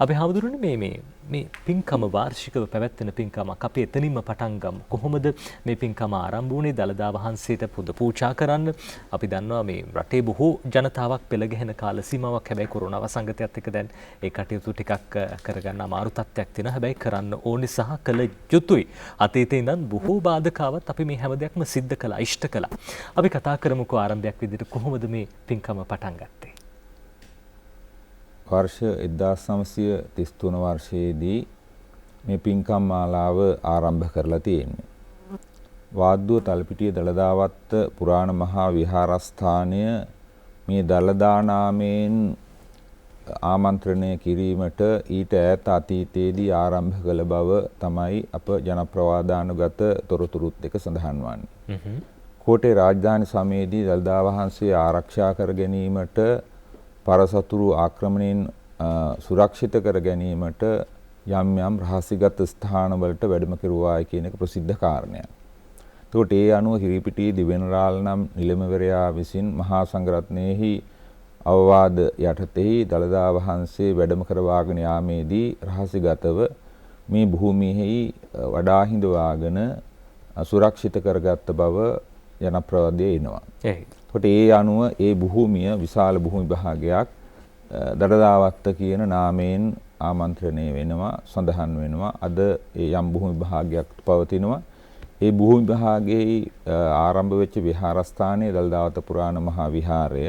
අපි හාමුදුරුවනේ මේ පින්කම වාර්ෂිකව පැවැත්වෙන පින්කමක් අපි එතනින්ම පටන් ගමු. කොහොමද මේ පින්කම ආරම්භ වුණේ? දළදා වහන්සේට පුද පූජා කරන්න. අපි දන්නවා මේ රටේ බොහෝ ජනතාවක් පෙළ ගැහෙන කාල සීමාවක්. හැබැයි කොරෝනා වසංගතයත් එක්ක දැන් ඒ කටයුතු ටිකක් කරගන්න අමාරු තත්ත්වයක් තියෙනවා. හැබැයි කරන්න ඕනේ සහ කළ යුතුයි. අතීතේ ඉඳන් බොහෝ බාධකාවත් අපි මේ හැම දෙයක්ම සිද්ධ කළා, ඉෂ්ට කළා. අපි කතා කරමුකෝ ආරම්භයක් විදිහට කොහොමද මේ පින්කම පටන් ගත්තේ? වර්ෂ 1933 වර්ෂයේදී මේ පින්කම් මාලාව ආරම්භ කරලා තියෙන්නේ. වාද්දුව තල්පිටිය දළදාවත්ත පුරාණ මහා විහාරස්ථානය මේ දළදා නාමයෙන් ආමන්ත්‍රණය කිරීමට ඊට ඈත අතීතයේදී ආරම්භ කළ බව තමයි අප ජනප්‍රවාදානුගත තොරතුරුත් එක සඳහන් වන්නේ. කෝටේ රාජධානි සමයේදී දළදා වහන්සේ ආරක්ෂා කර ගැනීමට පරසතුරු ආක්‍රමණයෙන් සුරක්ෂිත කර ගැනීමට යම් යම් රහසිගත ස්ථානවලට වැඩම කෙරුවායි කියන එක ප්‍රසිද්ධ කාරණයක්. එතකොට ඒ අනුව හිරිපිටියේ දිවෙනරාල් නම් නිලමවරයා විසින් මහා සංඝරත්නයෙහි අවවාද යටතේ දළදා වහන්සේ වැඩම කරවාගෙන යාමේදී රහසිගතව මේ භූමියෙහි වඩා හිඳවාගෙන සුරක්ෂිත කරගත් බව ජනප්‍රවාදයේ එනවා. එතකොට ඒ අනුව ඒ භූමිය විශාල භූමි භාගයක් දළදාවත්ත කියන නාමයෙන් ආමන්ත්‍රණය වෙනවා, සඳහන් වෙනවා. අද ඒ යම් භූමි භාගයක් පවතිනවා. ඒ භූමි භාගයේ ආරම්භ වෙච්ච විහාරස්ථානයේ දළදාවත්ත පුරාණ මහා විහාරය.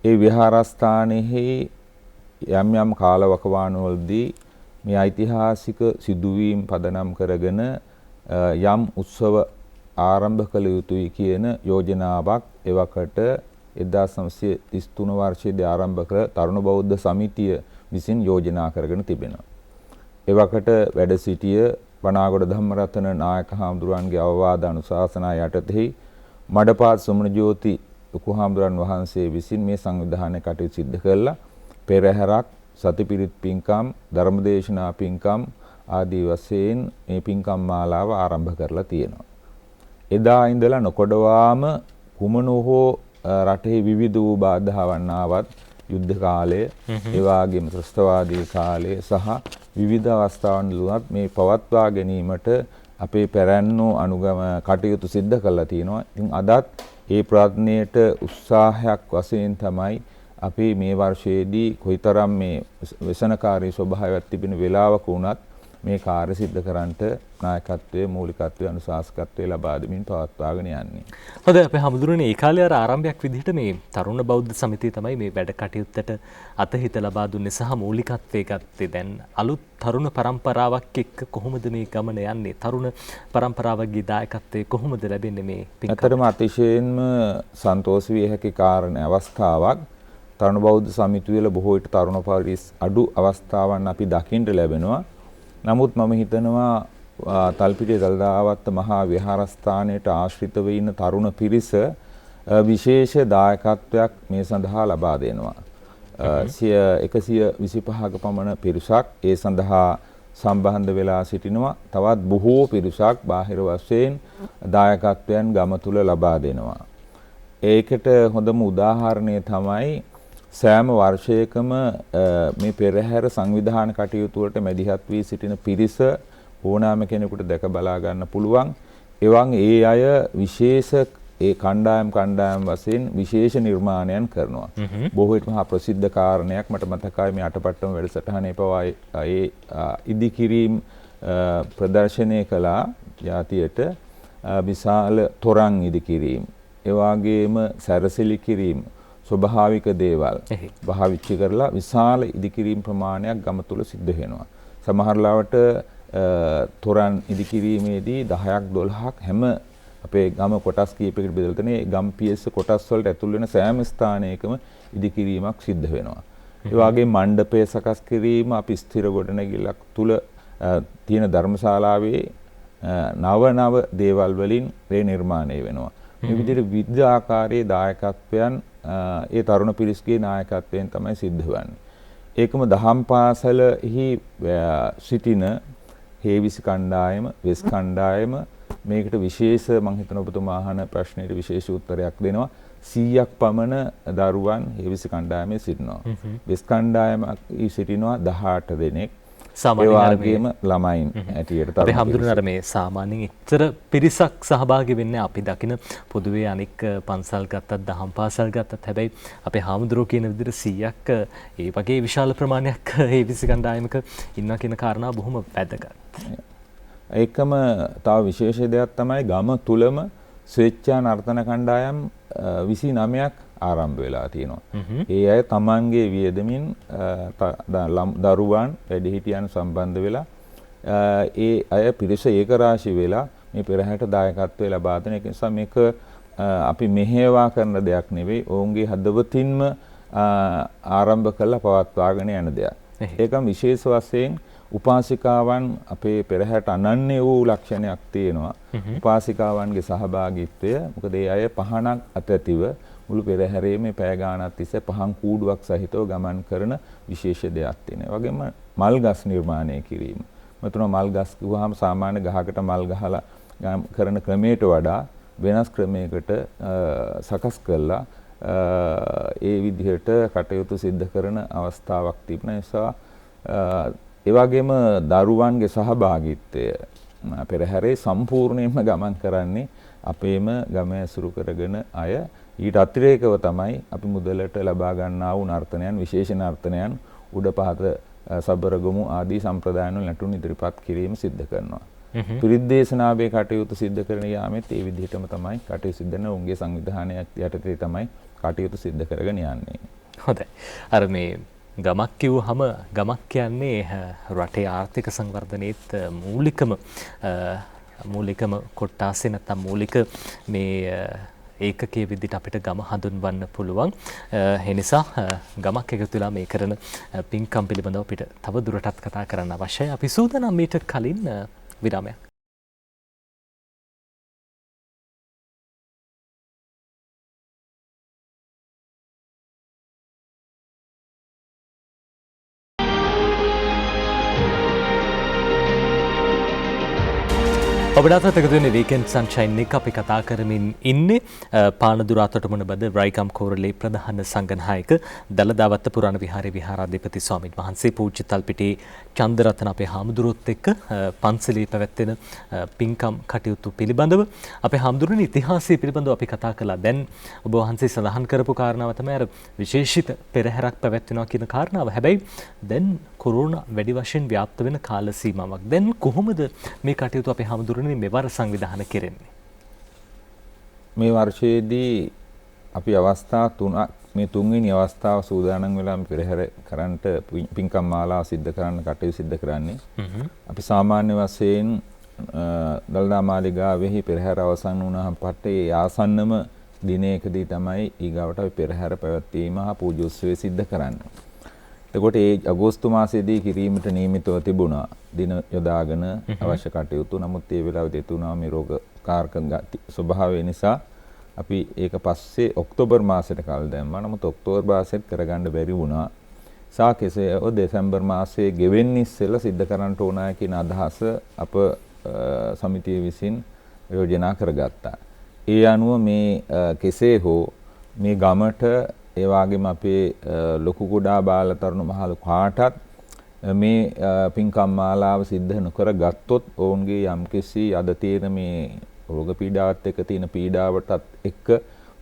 ඒ විහාරස්ථානයේ යම් යම් කාලවකවානුවලදී මේ ඓතිහාසික සිදුවීම් පදනම් කරගෙන යම් උත්සව ආරම්භ කළ යුතුයි කියන යෝජනාවක් එවකට 1933 වර්ෂයේදී ආරම්භ කළ තරුණ බෞද්ධ සමිතිය විසින් යෝජනා කරගෙන තිබෙනවා. එවකට වැඩ සිටිය වනාගොඩ ධම්මරතන නායක හාමුදුරුවන්ගේ අවවාද අනුශාසනා යටතේ මඩපාත් සුමනජෝති ලොකු හාමුදුරන් වහන්සේ විසින් මේ සංවිධානය කටයුතු සිද්ධ කළා. පෙරහැරක්, සතිපිරිත් පින්කම්, ධර්මදේශනා පින්කම් ආදී වශයෙන් මේ පින්කම් මාලාව ආරම්භ කරලා තියෙනවා. එදා ඉඳලා නොකොඩවාම කුමන හෝ රටේ විවිධ වූ බාධාවන් ආවත් යුද්ධ කාලය, ඒ වගේම ත්‍රස්තවාදී කාලය සහ විවිධ අවස්ථාවන් දුනත් මේ පවත්වා ගැනීමට අපේ පැරැන්නෝ අනුගම කටයුතු සිද්ධ කරලා තියෙනවා. ඉතින් අදත් ඒ ප්‍රයත්නයට උත්සාහයක් වශයෙන් තමයි අපි මේ වර්ෂයේදී කොයිතරම් මේ ව්‍යසනකාරී ස්වභාවයක් තිබෙන වෙලාවක වුණත් මේ කාර්ය සිද්ධ කරන්නට නායකත්වයේ මූලිකත්වයේ අනුශාසකත්වයේ ලබා දෙමින් පවත්වාගෙන යන්නේ. හොඳයි අපේ හමුදුරනේ ඒ කාලේ අර ආරම්භයක් විදිහට මේ තරුණ බෞද්ධ සමිතිය තමයි මේ වැඩ කටයුත්තට අතහිත ලබා දුන්නේ සහ මූලිකත්වයේ ගත්තේ. දැන් අලුත් තරුණ පරම්පරාවක් එක්ක කොහොමද මේ ගමන යන්නේ? තරුණ පරම්පරාවගේ දායකත්වයේ කොහොමද ලැබෙන්නේ මේ පින්කම? ඇත්තටම අතිශයින්ම සන්තෝෂ විය හැකි කාරණා අවස්ථාවක්. තරුණ බෞද්ධ සමිතිය වල බොහෝ විට තරුණ පරිස් අඩු අවස්ථාවන් අපි දකින්න ලැබෙනවා. නමුත් මම හිතනවා තල්පිටිය දළදාවත්ත මහා විහාරස්ථානයට ආශ්‍රිතව ඉන්න තරුණ පිරිස විශේෂ දායකත්වයක් මේ සඳහා ලබා දෙනවා. 125ක පමණ පිරිසක් ඒ සඳහා සම්බන්ධ වෙලා සිටිනවා. තවත් බොහෝ පිරිසක් බාහිර වශයෙන් දායකත්වයන් ගම තුල ලබා දෙනවා. ඒකට හොඳම උදාහරණය තමයි සෑම වර්ෂයකම මේ පෙරහැර සංවිධාන කටයුතු වලට මැදිහත් වී සිටින පිරිස ඕනෑම කෙනෙකුට දැක බලා ගන්න පුළුවන්. එවන් ඒ අය විශේෂ ඒ කණ්ඩායම් වශයෙන් විශේෂ නිර්මාණයන් කරනවා. බොහෝ විට මහා ප්‍රසිද්ධ කාරණයක් මට මතකයි මේ අටපට්ටම වැඩසටහනේ පවා ඒ ඉදිකිරීම් ප්‍රදර්ශනය කළා જાතියට විශාල තොරන් ඉදි කිරීම, ඒ වගේම සැරසිලි කිරීම, ස්වභාවික දේවල් භාවිතා කරලා විශාල ඉදි කිරීම ප්‍රමාණයක් ගම තුල සිද්ධ වෙනවා. සමහර ලාවට තොරන් ඉදි කිරීමේදී 10ක් 12ක් හැම අපේ ගම කොටස් කීපයකට බෙදලා තියෙන ඒ ගම් පියස්ස කොටස් වලට ඇතුල් වෙන සෑම ස්ථානයකම ඉදි කිරීමක් සිද්ධ වෙනවා. ඒ වගේ මණ්ඩපය සකස් කිරීම අපි ස්ථිර ගොඩනැගිල්ලක් තුල තියෙන ධර්මශාලාවේ නව දේවල් වලින් ඒ නිර්මාණය වෙනවා. මේ විදිහට විවිධ ආකාරයේ දායකත්වයන් ඒ තරුණ පිරිස්ගේ නායකත්වයෙන් තමයි සිද්ධ වෙන්නේ. ඒකම දහම් පාසලෙහි සිටින හේවිසි කණ්ඩායම, වෙස් කණ්ඩායම මේකට විශේෂ මම හිතන ඔබතුමා අහන ප්‍රශ්නෙට විශේෂ උත්තරයක් දෙනවා. 100ක් පමණ දරුවන් හේවිසි කණ්ඩායමේ සිටිනවා. වෙස් කණ්ඩායම සිටිනවා 18 දෙනෙක්. සාමාන්‍යයෙන් ළමයින් ඇටියට අපි හඳුනන මේ සාමාන්‍යයෙන් ඉතර පිරිසක් සහභාගී වෙන්නේ අපි දකින පොදුවේ අනික් පන්සල් ගත්තත් දහම් පාසල් ගත්තත් හැබැයි අපේ හාමුදුරුවෝ කියන විදිහට 100ක් ඒ වගේ විශාල ප්‍රමාණයක් ඒ විසි කණ්ඩායමක ඉන්නවා කියන කාරණා බොහොම වැදගත්. ඒකම තව විශේෂ දෙයක් තමයි ගම තුලම ස්වේච්ඡා නර්තන කණ්ඩායම් 29ක් ආරම්භ වෙලා තියෙනවා. ඒ අය තමන්ගේ වියදමින් දරුවන් වැඩිහිටියන් සම්බන්ධ වෙලා ඒ අය පිරිස ඒකරාශී වෙලා මේ පෙරහැරට දායකත්වය ලබා දෙන එක නිසා මේක අපි මෙහෙවා කරන දෙයක් නෙවෙයි. ඔවුන්ගේ හදවතින්ම ආරම්භ කළා පවත්වාගෙන යන දෙයක්. ඒකම විශේෂ වශයෙන් උපාසිකාවන් අපේ පෙරහැරට අනන්‍ය වූ ලක්ෂණයක් තියෙනවා. උපාසිකාවන්ගේ සහභාගීත්වය. මොකද ඒ අය පහනක් අතැතිව මුළු පෙරහැරේම පැය ගාණක් තිස්සේ පහන් කූඩුවක් සහිතව ගමන් කරන විශේෂ දෙයක් තියෙනවා. ඒ වගේම මල් ගස් නිර්මාණය කිරීම. මතුන මල් ගස් කිව්වහම සාමාන්‍ය ගහකට මල් ගහලා කරන ක්‍රමයට වඩා වෙනස් ක්‍රමයකට සකස් කළා ඒ විදිහට කටයුතු සිද්ධ කරන අවස්ථාවක් තිබුණා. ඒ නිසා ඒ වගේම දරුවන්ගේ සහභාගීත්වය පෙරහැරේ සම්පූර්ණයෙන්ම ගමන් කරන්නේ අපේම ගම ඇසුරු කරගෙන අය. ඊට අතිරේකව තමයි අපි මුදලට ලබා ගන්නා වූ නර්තනයන්, විශේෂ නර්තනයන්, උඩ පහත සබරගමු ආදී සම්ප්‍රදායන් වල නටුන් ඉදිරිපත් කිරීම සිද්ධ කරනවා. පිරිත් දේශනාවේ කටයුතු සිද්ධ කරන යාමෙත් ඒ විදිහටම තමයි කටයුතු සිද්ධ කරන උන්ගේ සංවිධානයක් යටතේ තමයි කටයුතු සිද්ධ කරගෙන යන්නේ. හොඳයි. අර මේ ගමක් කිව්වහම ගමක් කියන්නේ රටේ ආර්ථික සංවර්ධනයේත් මූලිකම කොටාසේ නැත්නම් මූලික මේ ඒකකයේ විදිහට අපිට ගම හඳුන්වන්න පුළුවන්. ඒ නිසා ගමක් එකතු වෙලා මේ කරන පින්කම් පිළිබඳව අපිට තව දුරටත් කතා කරන්න අවශ්‍යයි. අපි සූදානම් මීට කලින් විරාමයක්. ඔබට එකතු වෙන වීකෙන්ඩ් සන්ෂයින් එක අපි කතා කරමින් ඉන්නේ පානදුර අතොටුමන බද රයිකම් කෝරළේ ප්‍රධාන සංඝනායක දළදාවත්ත පුරාණ විහාරයේ විහාරාධිපති ස්වාමීන් වහන්සේ පූජ්‍ය තල්පිටියේ චන්දරත්න අපේ හාමුදුරුවොත් එක්ක පන්සලේ පැවැත්වෙන පින්කම් කටයුතු පිළිබඳව අපේ හාමුදුරුවනේ ඉතිහාසය පිළිබඳව අපි කතා කළා. දැන් ඔබ වහන්සේ සඳහන් කරපු කාරණාව තමයි අර විශේෂිත පෙරහැරක් පැවැත්වෙනවා කියන කාරණාව. හැබැයි දැන් කොරෝනා වැඩි වශයෙන් ව්‍යාප්ත වෙන කාල සීමාවක්. දැන් කොහොමද මේ කටයුතු අපේ හාමුදුරුවනේ මෙවර සංවිධානය කෙරෙන්නේ? මේ වර්ෂයේදී අපි අවස්ථා තුනක් මේ තුන්වෙනි අවස්ථාව සූදානම් වෙලා පෙරහැර කරන්නට පින්කම් මාලාව සිද්ධ කරන්න කටයුතු සිද්ධ කරන්නේ. අපි සාමාන්‍ය වශයෙන් දළදා මාලිගාවෙහි පෙරහැර අවසන් වුණාම පස්සේ ආසන්නම දිනයකදී තමයි ඊගාවට අපි පෙරහැර පැවැත්වීම හා පූජා උත්සවය සිද්ධ කරන්නේ. එතකොට ඒ අගෝස්තු මාසයේදී කිරීමට නියමිතව තිබුණා දින යොදාගෙන අවශ්‍ය කටයුතු. නමුත් ඒ වෙලාවේදී තුනා මේ රෝගකාරක ස්වභාවය නිසා අපි ඒක පස්සේ ඔක්තෝබර් මාසෙට කල් දැම්මා. නමුත් ඔක්තෝබර් මාසෙත් කරගන්න බැරි වුණා. සාකේසේ දෙසැම්බර් මාසයේ ගෙවෙන්න ඉස්සෙල්ලා සිද්ධ කරන්න ඕනෑ කියන අදහස අප සමිතිය විසින් යෝජනා කරගත්තා. ඒ අනුව මේ කෙසේ හෝ මේ ගමට ඒ වගේම අපේ ලොකු කුඩා බාල තරුණ මහලු කාටත් මේ පින්කම් මාලාව සිද්ධ නොකර ගත්තොත් ඔවුන්ගේ යම්කිසි අද තියෙන මේ රෝග පීඩාවත් එක්ක තියෙන පීඩාවටත් එක්ක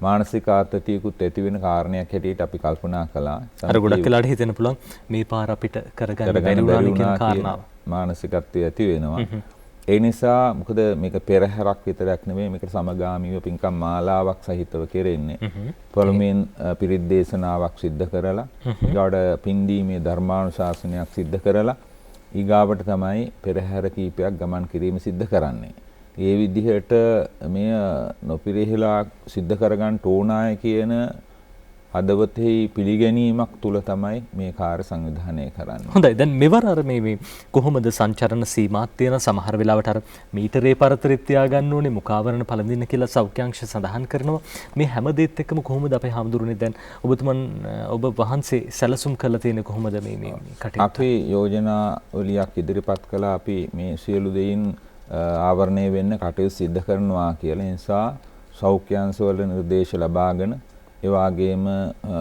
මානසික ආතතියකුත් ඇති වෙන කාරණයක් හැටියට අපි කල්පනා කළා. අර ගොඩක් වෙලාවට හිතෙන්න පුළුවන් මේ පාර අපිට කරගන්න බැරි වුණා කියන කාරණාව. මානසිකත්වය ඇති වෙනවා. ඒ නිසා මොකද මේක පෙරහැරක් විතරක් නෙමෙයි මේකට සමගාමීව පින්කම් මාලාවක් සහිතව කෙරෙන්නේ. පළමුවෙන් පිරිත් දේශනාවක් සිද්ධ කරලා ඊගාට පින්දීමේ ධර්මානුශාසනයක් සිද්ධ කරලා ඊගාවට තමයි පෙරහැර කීපයක් ගමන් කිරීම සිද්ධ කරන්නේ. ඒ විදිහට මෙය නොපිරිහෙලා සිද්ධ කරගන්න ඕනාය කියන අදවතෙහි පිළිගැනීමක් තුල තමයි මේ කාර්ය සංවිධානය කරන්නේ. හොඳයි. දැන් මෙවර අර මේ කොහොමද සංචරණ සීමාත් තියෙන සමහර වෙලාවට අර මීටරේ පරතරෙත් තියාගන්න ඕනේ මුඛාවරණ පළඳින්න කියලා සෞඛ්‍යාංශ සඳහන් කරනවා. මේ හැම දෙයත් එක්කම කොහොමද අපේ හාමුදුරනේ දැන් ඔබ වහන්සේ සැලසුම් කරලා තියෙන්නේ කොහොමද මේ කටයුතු? අපි යෝජනා වලියක් ඉදිරිපත් කළා අපි මේ සියලු දෙයින් ආවරණය වෙන්න කටයුතු සිද්ධ කරනවා කියලා. ඒ නිසා සෞඛ්‍යාංශ වල නිර්දේශ ලබාගෙන ඒ වගේම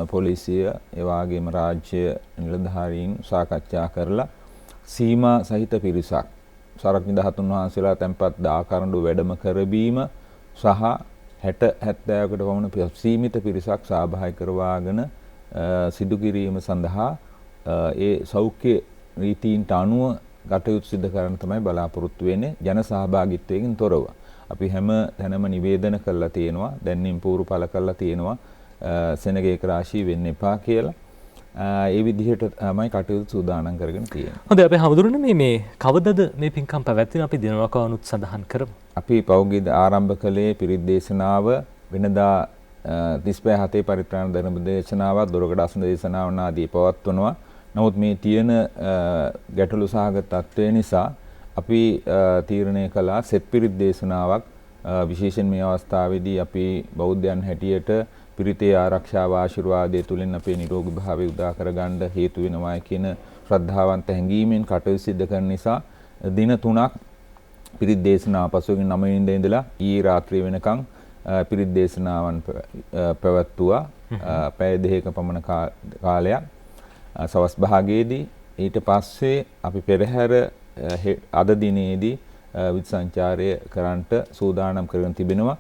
පොලිසිය ඒ වගේම රාජ්‍ය නිලධාරීන් සාකච්ඡා කරලා සීමා සහිත පිරිසක් සරක් නිදහතුන් වහන්සේලා තැන්පත් දාකරඬු වැඩම කරවීම සහ 60-70කට වුණ සීමිත පිරිසක් සහභාගී කරවාගෙන සිදු කිරීම සඳහා ඒ සෞඛ්‍ය රීතීන්ට අනුව කටයුතු සිදු කරන්න තමයි බලාපොරොත්තු වෙන්නේ ජන සහභාගීත්වයෙන් තොරව. අපි හැම තැනම නිවේදන කරලා තියෙනවා දැන්නින් පූර්ව පළ කරලා තියෙනවා සෙනගේක රාශිය වෙන්න එපා කියලා. ඒ විදිහට තමයි කටයුතු සූදානම් කරගෙන තියෙන්නේ. හොඳයි අපේ හමුදුරනේ මේ කවදද මේ පින්කම් පැවැත්වෙන අපි දිනවකවනුත් සඳහන් කරමු. අපි පෞද්ගලික ආරම්භ කළේ පිරිත් දේශනාව වෙනදා 35 පරිත්‍රාණ ධර්ම දේශනාවක් දොරකඩ අසන දේශනාව ආදී පවත්වනවා. නමුත් මේ තියෙන ගැටලු සහගත තත්ත්වය නිසා අපි තීරණය කළා සෙත් පිරිත් දේශනාවක් විශේෂයෙන් මේ අවස්ථාවේදී අපි බෞද්ධයන් හැටියට පිරිතේ ආරක්ෂාව ආශිර්වාදයේ තුලින් අපේ නිරෝගී භාවය උදා කරගන්න හේතු වෙනවා කියන ශ්‍රද්ධාවන්ත හැඟීමෙන් කටයුතු සිදු කරන නිසා දින 3ක් පිරිත් දේශනාව පසුගිය 9 වෙනිදා ඉඳලා ඊයේ රාත්‍රිය වෙනකන් පිරිත් දේශනාවන් පැවැත්වුවා. පැය දෙකක පමණ කාලයක් සවස් භාගයේදී ඊට පස්සේ අපි පෙරහැර අද දිනේදී විදු සංචාරය කරන්නට සූදානම් කරගෙන තිබෙනවා.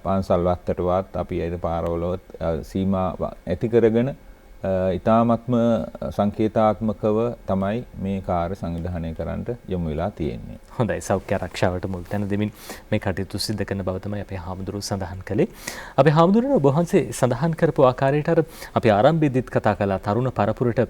පාන්සල් වත්තටවත් අපි අයිද පාරවලවත් සීමා ඇති කරගෙන ඊ타ත්ම සංකේතාත්මකව තමයි මේ කාර්ය සංවිධානය කරන්නට යොමු වෙලා තියෙන්නේ. හොඳයි සෞඛ්‍ය ආරක්ෂාවට මුල් තැන දෙමින් මේ කටයුතු සිදු කරන බව තමයි අපේ හාමුදුරුවෝ සඳහන් කළේ. අපේ හාමුදුරුවෝ ඔබ වහන්සේ සඳහන් කරපු ආකාරයට අර අපි ආරම්භයේදීත් කතා කළා තරුණ පරපුරට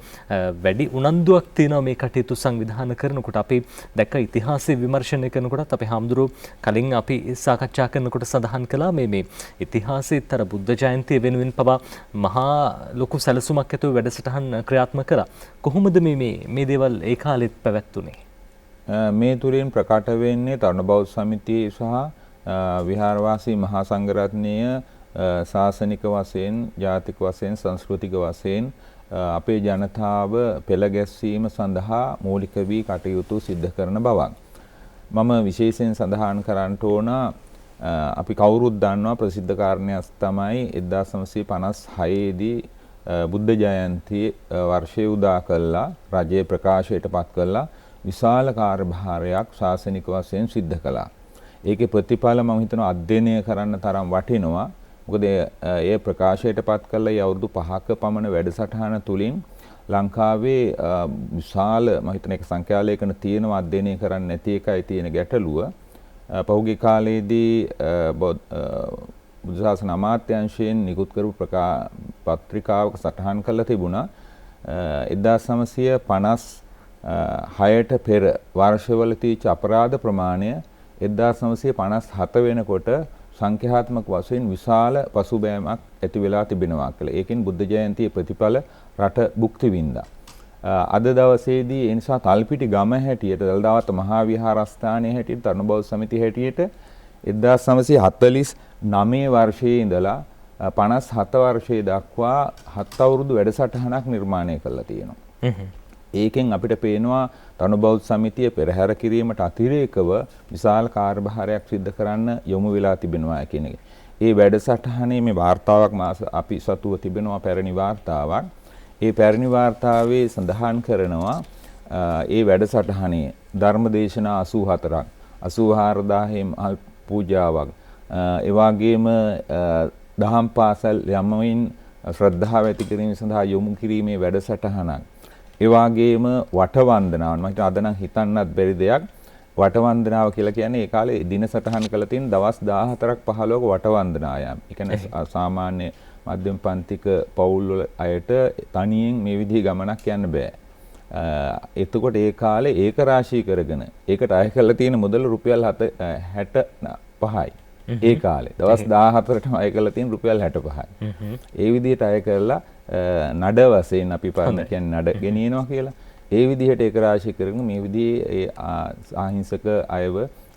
වැඩි උනන්දුවක් තියෙනවා මේ කටයුතු සංවිධානය කරනකොට. අපි දැක්ක ඉතිහාසය විමර්ශනය කරනකොටත් අපේ හාමුදුරුවෝ කලින් අපි සාකච්ඡා කරනකොට සඳහන් කළා මේ ඉතිහාසයේත් අර බුද්ධ ජයන්තිය වෙනුවෙන් පවා මහා ලොකු සැලසුමක් ඇතුව වැඩසටහන් ක්‍රියාත්මක කරා. කොහොමද මේ දේවල් ඒ කාලෙත් පැවැත්තුනේ? මේ තුලින් ප්‍රකට වෙන්නේ තරුණ බෞද්ධ සමිතිය සහ විහාරවාසී මහා සංඝරත්නය ශාසනික වශයෙන්, ජාතික වශයෙන්, සංස්කෘතික වශයෙන් අපේ ජනතාව පෙළ ගැස්වීම සඳහා මූලික වී කටයුතු සිද්ධ කරන බවක්. මම විශේෂයෙන් සඳහන් කරන්න ඕන අපි කවුරුත් දන්නවා ප්‍රසිද්ධ කාරණයක් තමයි 1956 දී බුද්ධ ජයන්ති වර්ෂය උදා කළා රජයේ ප්‍රකාශයට පත් කළා විශාල කාර්යභාරයක් ශාසනික වශයෙන් සිද්ධ කළා. ඒකේ ප්‍රතිඵල මම හිතනවා අධ්‍යයනය කරන්න තරම් වටිනවා. මොකද ඒ ප්‍රකාශයට පත් කළා ඒ අවුරුදු 5ක පමණ වැඩසටහන තුලින් ලංකාවේ විශාල මම හිතන එක සංඛ්‍යාලයකන තියෙනවා අධ්‍යයනය කරන්න නැති එකයි තියෙන ගැටලුව. පහුගිය කාලේදී බුද්ධ ශාසන අමාත්‍යාංශයෙන් නිකුත් කරපු පත්‍රිකාවක සටහන් කරලා තිබුණා 1956ට පෙර වර්ෂවල තීච්ච අපරාධ ප්‍රමාණය 1957 වෙනකොට සංඛ්‍යාත්මක වශයෙන් විශාල පසුබෑමක් ඇති වෙලා තිබෙනවා කියලා. ඒකෙන් බුද්ධ ජයන්තියේ ප්‍රතිඵල රට භුක්ති විඳා. අද දවසේදී ඒ නිසා තල්පිටි ගම හැටියට දළදාවත මහා විහාරස්ථානයේ හැටියට තරුණ බෞද්ධ සමිතිය හැටියට 1949 වර්ෂයේ ඉඳලා 57 වර්ෂයේ දක්වා 7 අවුරුදු වැඩසටහනක් නිර්මාණය කරලා තියෙනවා. ඒකෙන් අපිට පේනවා තරුණ බෞද්ධ සමිතිය පෙරහැර කිරීමට අතිරේකව විශාල කාර්යභාරයක් සිදු කරන්න යොමු වෙලා තිබෙනවා කියන එක. ඒ වැඩසටහනේ මේ වාර්තාවක් අපි සතුව තිබෙනවා පැරණි වාර්තාවක්. ඒ පැරණි වාර්තාවේ සඳහන් කරනවා ඒ වැඩසටහනේ ධර්මදේශනා 84ක් 84000 පූජාවක් ඒ වගේම දහම් පාසල් යමමින් ශ්‍රද්ධාව ඇති කිරීම සඳහා යොමු කිරීමේ වැඩසටහනක් ඒ වගේම වටවන්දනාවන් මම හිතන අද නම් හිතන්නත් බැරි දෙයක් වටවන්දනාව කියලා කියන්නේ ඒ කාලේ දින සටහන් කළ තියෙන දවස් 14ක් 15ක වටවන්දනා යාම. ඒ කියන්නේ සාමාන්‍ය මධ්‍යම පන්තික පවුල් වල අයට තනියෙන් මේ විදිහේ ගමනක් යන්න බෑ. එතකොට ඒ කාලේ ඒක රාශී කරගෙන ඒකට අය කරලා තියෙන මුදල රුපියල් 65යි. ඒ කාලේ දවස් 14ටම අය කරලා තියෙන රුපියල් 65යි. ඒ විදිහට අය කරලා නඩ වශයෙන් අපි පාන කියන්නේ නඩ ගෙනියනවා කියලා. ඒ විදිහට ඒක රාශී කරගෙන මේ විදිහේ ආහිංසක අයව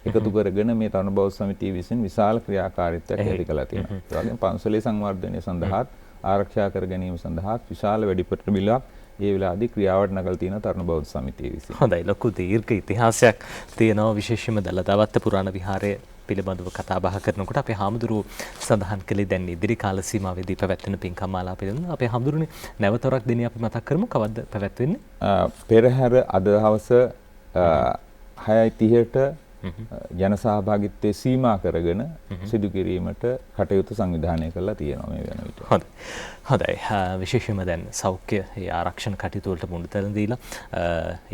එකතු කරගෙන මේ තරුණ බෞද්ධ සමිතිය විසින් විශාල ක්‍රියාකාරීත්වයක් ඇති කළා තියෙනවා. ඒ වගේම පන්සලේ සංවර්ධනය සඳහාත් ආරක්ෂා කර ගැනීම සඳහාත් විශාල වැඩිපුර බිලක් ඒ වෙලාවේදී ක්‍රියාවට නගලා තියෙන තරුණ බෞද්ධ සමිතිය විසින්. හොඳයි, ලොකු දීර්ඝ ඉතිහාසයක් තියෙනවා විශේෂයෙන්ම දළදාවත්ත පුරාණ විහාරය පිළිබඳව කතා බහ කරනකොට අපේ හාමුදුරුවෝ සඳහන් කළේ දැන් ඉදිරි කාල සීමාවේදී පැවැත්වෙන පින්කම් මාලා පිළිබඳව අපේ හාමුදුරුවනේ නැවතවරක් දෙනිය අපි මතක් කරමු. කවද්ද පැවැත්වෙන්නේ? පෙරහැර අද හවස 6:30ට ජන සහභාගීත්වයේ සීමා කරගෙන සිදු කිරීමට කටයුතු සංවිධානය කරලා තියෙනවා මේ වෙන විට. හොඳයි. විශේෂයෙන්ම දැන් සෞඛ්‍ය ඒ ආරක්ෂණ කටයුතු වලට මුල් තැන දීලා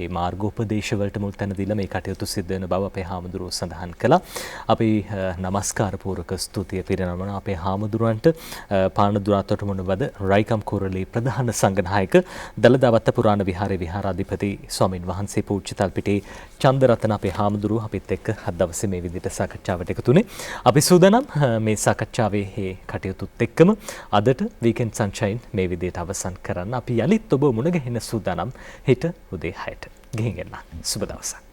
ඒ මාර්ගෝපදේශ වලට මුල් තැන දීලා මේ කටයුතු සිද්ධ වෙන බව අපේ හාමුදුරුවෝ සඳහන් කළා. අපි নমස්කාර පූර්වක ස්තුතිය පිරිනමන අපේ හාමුදුරුවන්ට පානදුරාතොට මොනවද රයිකම් කුරලී ප්‍රධාන සංඝනායක දළදාවත්ත පුරාණ විහාරයේ විහාරාධිපති ස්වාමින් වහන්සේ පූජ්‍ය තල්පිටේ චන්දරත්න අපේ හාමුදුරුවෝ අපිත් එක්ක අද දවසේ මේ විදිහට සාකච්ඡාවට එකතු වුණේ. අපි සූදානම් මේ සාකච්ඡාවේ මේ කටයුතුත් එක්කම අදට වීකෙන්ඩ් සන්ෂයින් මේ විදිහට අවසන් කරන්න අපි යලිත් ඔබ මුණ ගැහෙන්න සූදානම් හෙට උදේ 6ට. ගිහින් එන්න. සුබ දවසක්.